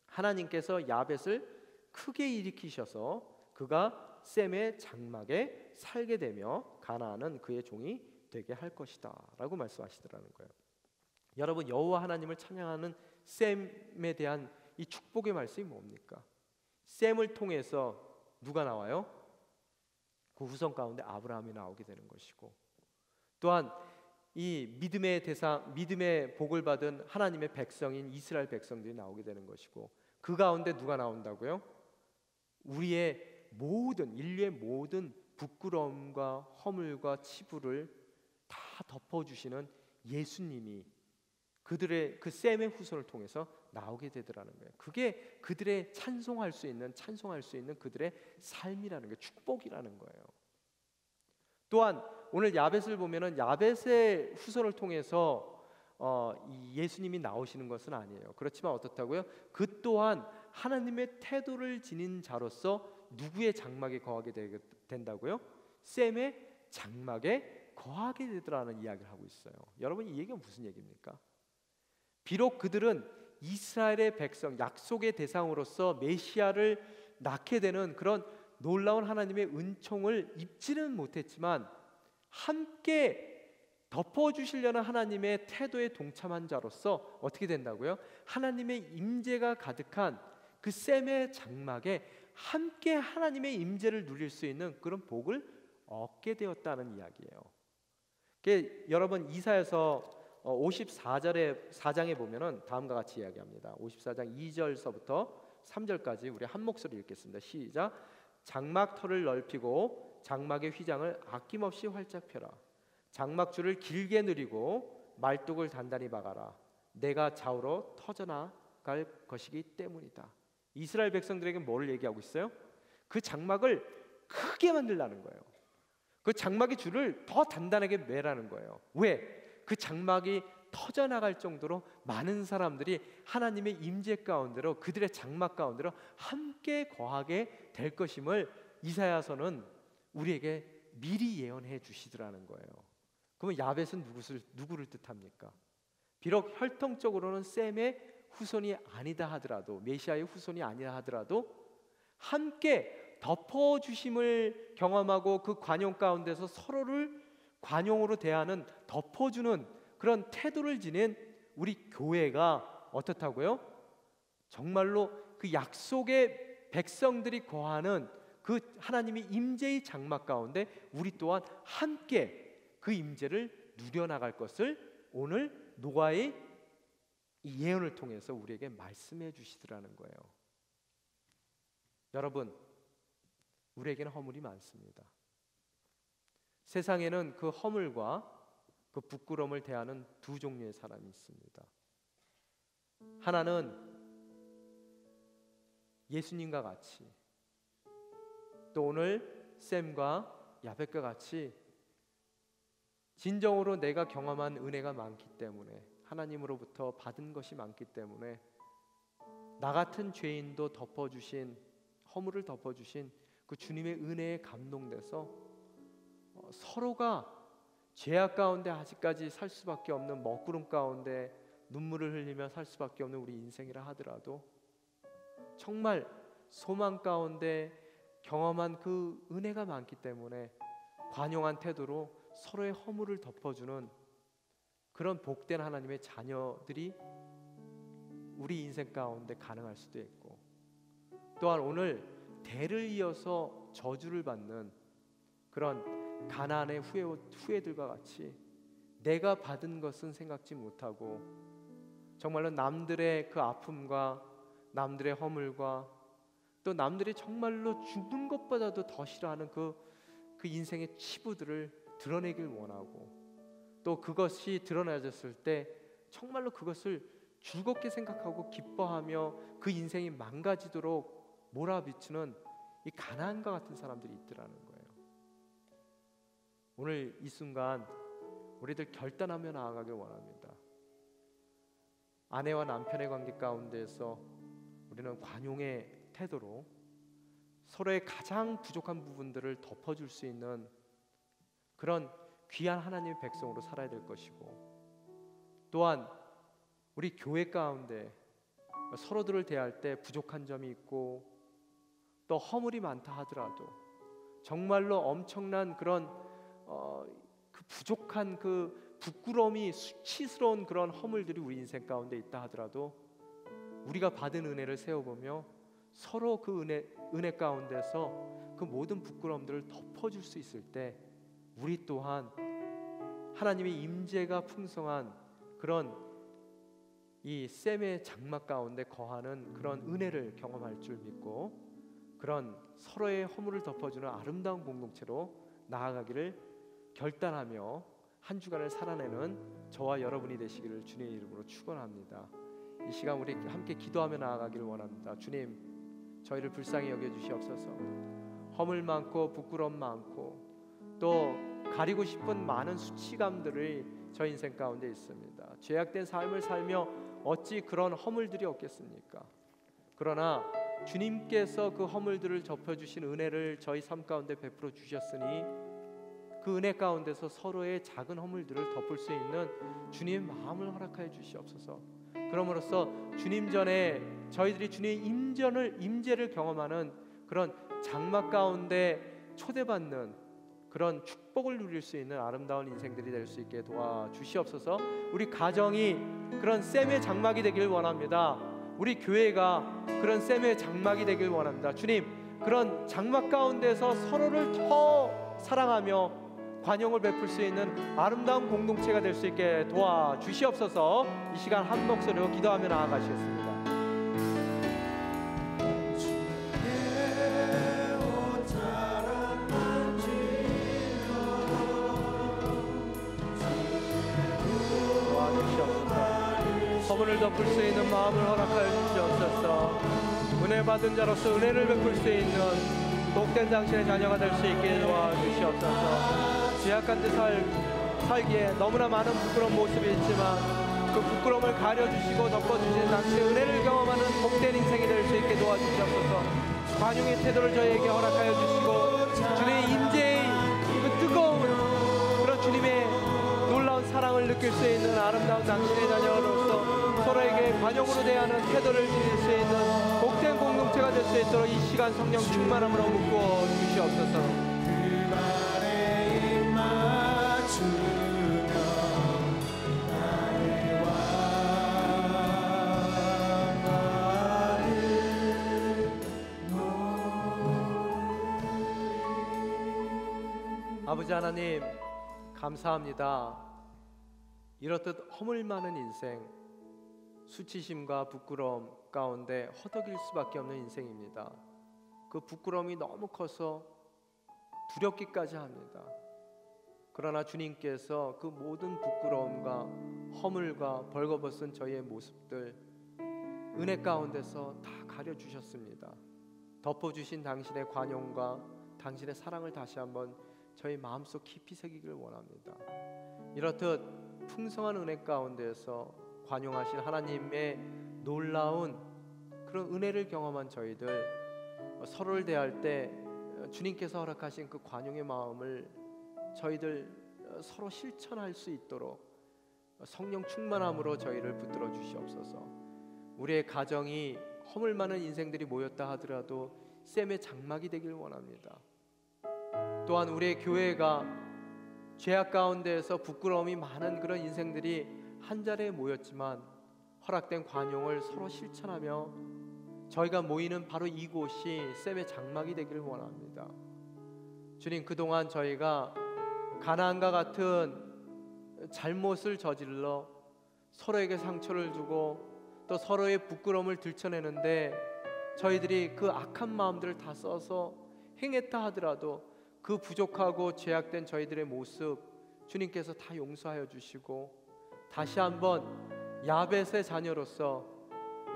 하나님께서 야벳을 크게 일으키셔서 그가 셈의 장막에 살게 되며 가나안은 그의 종이 되게 할 것이다 라고 말씀하시더라는 거예요. 여러분, 여호와 하나님을 찬양하는 셈에 대한 이 축복의 말씀이 뭡니까? 셈을 통해서 누가 나와요? 그 후손 가운데 아브라함이 나오게 되는 것이고, 또한 이 믿음의 대상, 믿음의 복을 받은 하나님의 백성인 이스라엘 백성들이 나오게 되는 것이고, 그 가운데 누가 나온다고요? 우리의 모든, 인류의 모든 부끄러움과 허물과 치부를 다 덮어주시는 예수님이 그들의 그 셈의 후손을 통해서 나오게 되더라는 거예요. 그게 그들의 찬송할 수 있는 그들의 삶이라는 거예요. 축복이라는 거예요. 또한 오늘 야벳을 보면은 야벳의 후손을 통해서 이 예수님이 나오시는 것은 아니에요. 그렇지만 어떻다고요? 그 또한 하나님의 태도를 지닌 자로서 누구의 장막에 거하게 된다고요? 셈의 장막에 거하게 되더라는 이야기를 하고 있어요. 여러분, 이 얘기가 무슨 얘기입니까? 비록 그들은 이스라엘의 백성, 약속의 대상으로서 메시아를 낳게 되는 그런 놀라운 하나님의 은총을 입지는 못했지만 함께 덮어주시려는 하나님의 태도에 동참한 자로서 어떻게 된다고요? 하나님의 임재가 가득한 그 셈의 장막에 함께 하나님의 임재를 누릴 수 있는 그런 복을 얻게 되었다는 이야기예요. 여러분, 이사야서 54장에 보면은 다음과 같이 이야기합니다. 54장 2절서부터 3절까지 우리 한 목소리 읽겠습니다. 시작. 장막 털을 넓히고 장막의 휘장을 아낌없이 활짝 펴라. 장막줄을 길게 늘이고 말뚝을 단단히 박아라. 내가 좌우로 터져나갈 것이기 때문이다. 이스라엘 백성들에게 뭐를 얘기하고 있어요? 그 장막을 크게 만들라는 거예요. 그 장막의 줄을 더 단단하게 매라는 거예요. 왜? 그 장막이 터져나갈 정도로 많은 사람들이 하나님의 임재 가운데로, 그들의 장막 가운데로 함께 거하게 될 것임을 이사야서는 우리에게 미리 예언해 주시더라는 거예요. 그러면 야벳은 누구를 뜻합니까? 비록 혈통적으로는 셈의 후손이 아니다 하더라도, 메시아의 후손이 아니라 하더라도 함께 덮어주심을 경험하고 그 관용 가운데서 서로를 관용으로 대하는, 덮어주는 그런 태도를 지닌 우리 교회가 어떻다고요? 정말로 그 약속의 백성들이 거하는 그 하나님의 임재의 장막 가운데 우리 또한 함께 그 임재를 누려나갈 것을 오늘 노아의 이 예언을 통해서 우리에게 말씀해 주시더라는 거예요. 여러분, 우리에게는 허물이 많습니다. 세상에는 그 허물과 그 부끄러움을 대하는 두 종류의 사람이 있습니다. 하나는 예수님과 같이, 또 오늘 셈과 야벳과 같이 진정으로 내가 경험한 은혜가 많기 때문에, 하나님으로부터 받은 것이 많기 때문에 나 같은 죄인도 덮어주신, 허물을 덮어주신 그 주님의 은혜에 감동돼서 서로가 죄악 가운데 아직까지 살 수밖에 없는, 먹구름 가운데 눈물을 흘리며 살 수밖에 없는 우리 인생이라 하더라도 정말 소망 가운데 경험한 그 은혜가 많기 때문에 관용한 태도로 서로의 허물을 덮어주는 그런 복된 하나님의 자녀들이 우리 인생 가운데 가능할 수도 있고, 또한 오늘 대를 이어서 저주를 받는 그런 가나안의 후예들과 같이 내가 받은 것은 생각지 못하고 정말로 남들의 그 아픔과 남들의 허물과 또 남들이 정말로 죽는 것보다도 더 싫어하는 그 인생의 치부들을 드러내길 원하고, 또 그것이 드러나졌을 때 정말로 그것을 즐겁게 생각하고 기뻐하며 그 인생이 망가지도록 몰아비추는 이 가나안과 같은 사람들이 있더라는 거예요. 오늘 이 순간 우리들 결단하며 나아가길 원합니다. 아내와 남편의 관계 가운데서 우리는 관용의 태도로 서로의 가장 부족한 부분들을 덮어줄 수 있는 그런 귀한 하나님의 백성으로 살아야 될 것이고, 또한 우리 교회 가운데 서로들을 대할 때 부족한 점이 있고 또 허물이 많다 하더라도 정말로 엄청난 그런 그 부족한 그 부끄러움이 수치스러운 그런 허물들이 우리 인생 가운데 있다 하더라도 우리가 받은 은혜를 세워보며 서로 그 은혜 가운데서 그 모든 부끄러움들을 덮어줄 수 있을 때 우리 또한 하나님의 임재가 풍성한 그런 이 셈의 장막 가운데 거하는 그런 은혜를 경험할 줄 믿고, 그런 서로의 허물을 덮어주는 아름다운 공동체로 나아가기를 결단하며 한 주간을 살아내는 저와 여러분이 되시기를 주님의 이름으로 축원합니다. 이 시간 우리 함께 기도하며 나아가기를 원합니다. 주님, 저희를 불쌍히 여겨주시옵소서. 허물 많고 부끄러움 많고 또 가리고 싶은 많은 수치감들이 저 인생 가운데 있습니다. 죄악된 삶을 살며 어찌 그런 허물들이 없겠습니까? 그러나 주님께서 그 허물들을 덮어주신 은혜를 저희 삶 가운데 베풀어 주셨으니 그 은혜 가운데서 서로의 작은 허물들을 덮을 수 있는 주님의 마음을 허락하여 주시옵소서. 그럼으로써 주님 전에 저희들이 주님의 임재를 경험하는 그런 장막 가운데 초대받는 그런 축복을 누릴 수 있는 아름다운 인생들이 될 수 있게 도와주시옵소서. 우리 가정이 그런 셈의 장막이 되길 원합니다. 우리 교회가 그런 셈의 장막이 되길 원합니다. 주님, 그런 장막 가운데서 서로를 더 사랑하며 관용을 베풀 수 있는 아름다운 공동체가 될 수 있게 도와주시옵소서. 이 시간 한 목소리로 기도하며 나아가시겠습니다. 허물을 덮을 수 있는 마음을 허락하여 주시옵소서. 은혜 받은 자로서 은혜를 베풀 수 있는 복된 당신의 자녀가 될 수 있게 도와주시옵소서. 죄악한 데 살기에 너무나 많은 부끄러운 모습이 있지만 그 부끄러움을 가려주시고 덮어주시는 당신의 은혜를 경험하는 복된 인생이 될 수 있게 도와주시옵소서. 관용의 태도를 저희에게 허락하여 주시고 주님의 임재의 그 뜨거운 그런 주님의 놀라운 사랑을 느낄 수 있는 아름다운 당신의 자녀로서 서로에게 관용으로 대하는 태도를 지닐 수 있는 복된 공동체가 될 수 있도록 이 시간 성령 충만함으로 묶어 주시옵소서. 그 발에 입 맞추며 나의 왕을 아버지 하나님, 감사합니다. 이렇듯 허물 많은 인생, 수치심과 부끄러움 가운데 허덕일 수밖에 없는 인생입니다. 그 부끄러움이 너무 커서 두렵기까지 합니다. 그러나 주님께서 그 모든 부끄러움과 허물과 벌거벗은 저희의 모습들 은혜 가운데서 다 가려주셨습니다. 덮어주신 당신의 관용과 당신의 사랑을 다시 한번 저희 마음속 깊이 새기기를 원합니다. 이렇듯 풍성한 은혜 가운데서 관용하신 하나님의 놀라운 그런 은혜를 경험한 저희들, 서로를 대할 때 주님께서 허락하신 그 관용의 마음을 저희들 서로 실천할 수 있도록 성령 충만함으로 저희를 붙들어 주시옵소서. 우리의 가정이 허물 많은 인생들이 모였다 하더라도 셈의 장막이 되길 원합니다. 또한 우리의 교회가 죄악 가운데에서 부끄러움이 많은 그런 인생들이 한자리에 모였지만 허락된 관용을 서로 실천하며 저희가 모이는 바로 이곳이 셈의 장막이 되기를 원합니다. 주님, 그동안 저희가 가나안과 같은 잘못을 저질러 서로에게 상처를 주고 또 서로의 부끄러움을 들춰내는데 저희들이 그 악한 마음들을 다 써서 행했다 하더라도 그 부족하고 죄악된 저희들의 모습 주님께서 다 용서하여 주시고 다시 한번 야벳의 자녀로서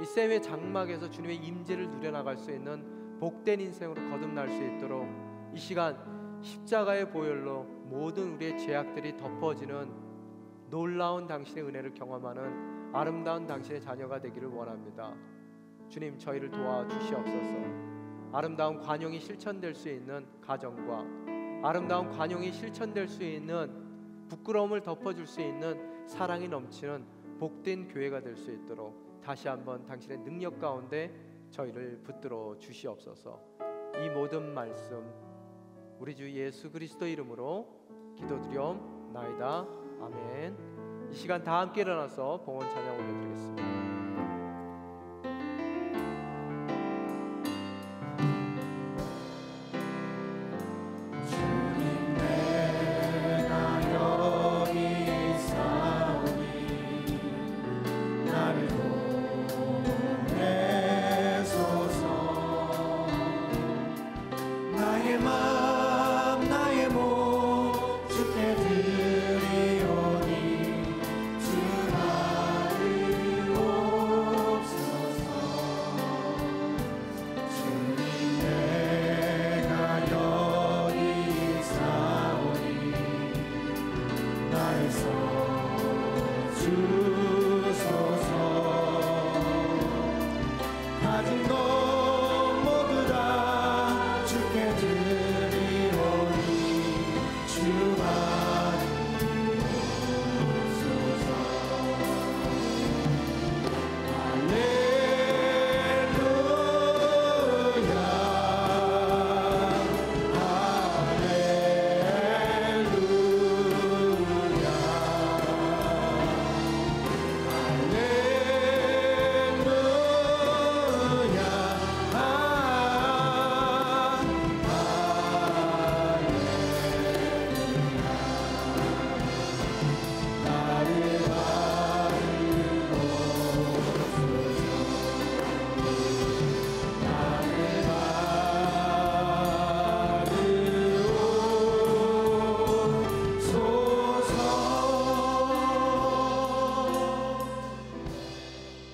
이 셈의 장막에서 주님의 임재를 누려나갈 수 있는 복된 인생으로 거듭날 수 있도록 이 시간 십자가의 보혈로 모든 우리의 죄악들이 덮어지는 놀라운 당신의 은혜를 경험하는 아름다운 당신의 자녀가 되기를 원합니다. 주님, 저희를 도와주시옵소서. 아름다운 관용이 실천될 수 있는 가정과 아름다운 관용이 실천될 수 있는 부끄러움을 덮어줄 수 있는 사랑이 넘치는 복된 교회가 될 수 있도록 다시 한번 당신의 능력 가운데 저희를 붙들어 주시옵소서. 이 모든 말씀 우리 주 예수 그리스도 이름으로 기도드리옵나이다. 아멘. 이 시간 다 함께 일어나서 봉헌 찬양 올려드리겠습니다.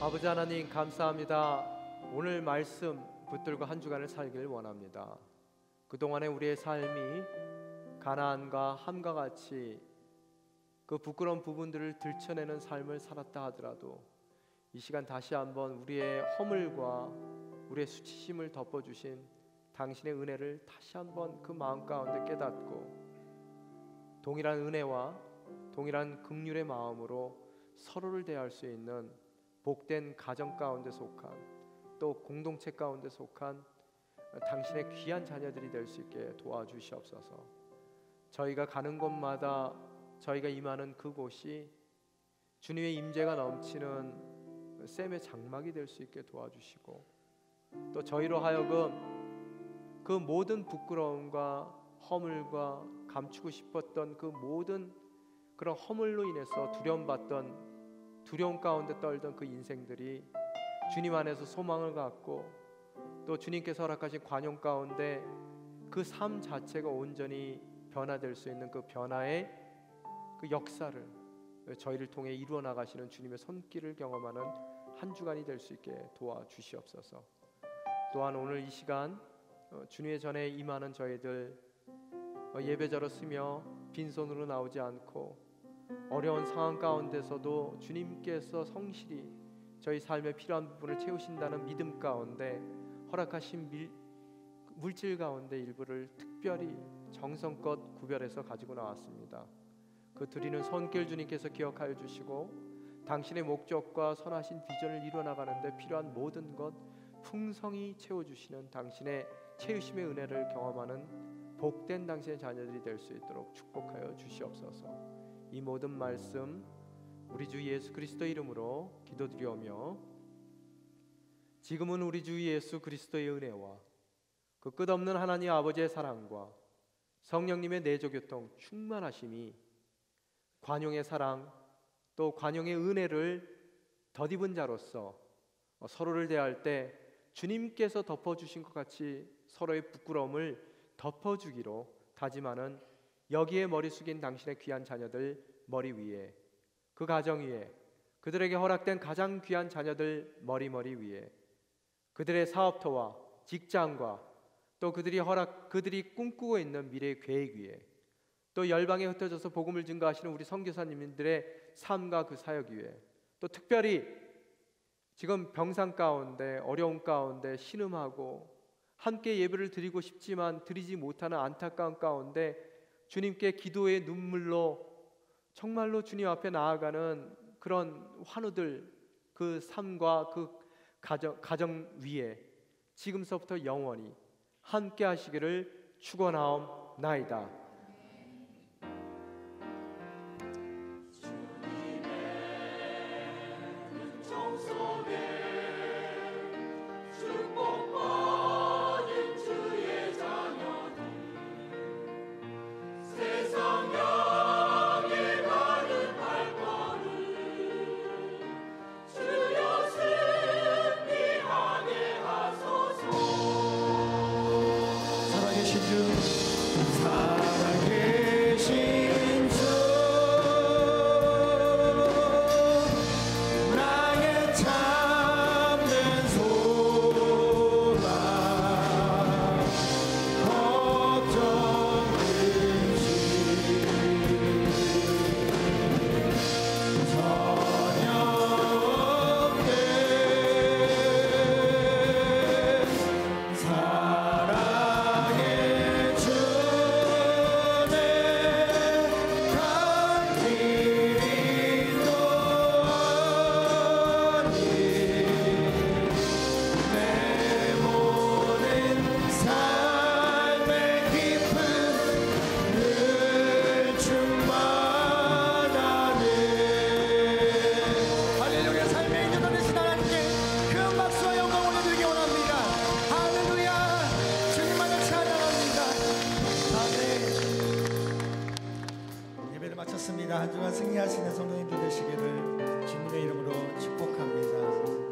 아버지 하나님 감사합니다. 오늘 말씀 붙들고 한 주간을 살기를 원합니다. 그동안의 우리의 삶이 가나안과 함과 같이 그 부끄러운 부분들을 들춰내는 삶을 살았다 하더라도 이 시간 다시 한번 우리의 허물과 우리의 수치심을 덮어주신 당신의 은혜를 다시 한번 그 마음 가운데 깨닫고 동일한 은혜와 동일한 긍휼의 마음으로 서로를 대할 수 있는 복된 가정 가운데 속한 또 공동체 가운데 속한 당신의 귀한 자녀들이 될 수 있게 도와주시옵소서. 저희가 가는 곳마다 저희가 임하는 그곳이 주님의 임재가 넘치는 샘의 장막이 될 수 있게 도와주시고 또 저희로 하여금 그 모든 부끄러움과 허물과 감추고 싶었던 그 모든 그런 허물로 인해서 두려움 가운데 떨던 그 인생들이 주님 안에서 소망을 갖고 또 주님께서 허락하신 관용 가운데 그 삶 자체가 온전히 변화될 수 있는 그 변화의 그 역사를 저희를 통해 이루어 나가시는 주님의 손길을 경험하는 한 주간이 될 수 있게 도와주시옵소서. 또한 오늘 이 시간 주님의 전에 임하는 저희들 예배자로 쓰며 빈손으로 나오지 않고 어려운 상황 가운데서도 주님께서 성실히 저희 삶에 필요한 부분을 채우신다는 믿음 가운데 허락하신 물질 가운데 일부를 특별히 정성껏 구별해서 가지고 나왔습니다. 그 드리는 손길 주님께서 기억하여 주시고 당신의 목적과 선하신 비전을 이루어나가는 데 필요한 모든 것 풍성히 채워주시는 당신의 채우심의 은혜를 경험하는 복된 당신의 자녀들이 될 수 있도록 축복하여 주시옵소서. 이 모든 말씀 우리 주 예수 그리스도 이름으로 기도드리오며 지금은 우리 주 예수 그리스도의 은혜와 그 끝없는 하나님 아버지의 사랑과 성령님의 내조교통 충만하심이 관용의 사랑 또 관용의 은혜를 덧입은 자로서 서로를 대할 때 주님께서 덮어주신 것 같이 서로의 부끄러움을 덮어주기로 다짐하는 여기에 머리 숙인 당신의 귀한 자녀들 머리 위에 그 가정 위에 그들에게 허락된 가장 귀한 자녀들 머리 위에 그들의 사업터와 직장과 또 그들이 꿈꾸고 있는 미래의 계획 위에 또 열방에 흩어져서 복음을 증거하시는 우리 선교사님들의 삶과 그 사역 위에 또 특별히 지금 병상 가운데 어려움 가운데 신음하고 함께 예배를 드리고 싶지만 드리지 못하는 안타까운 가운데 주님께 기도의 눈물로 정말로 주님 앞에 나아가는 그런 환우들, 그 삶과 그 가정 위에 지금서부터 영원히 함께 하시기를 축원하옵나이다. 한 주간 승리하시는 성도님들 되시기를 주님의 이름으로 축복합니다.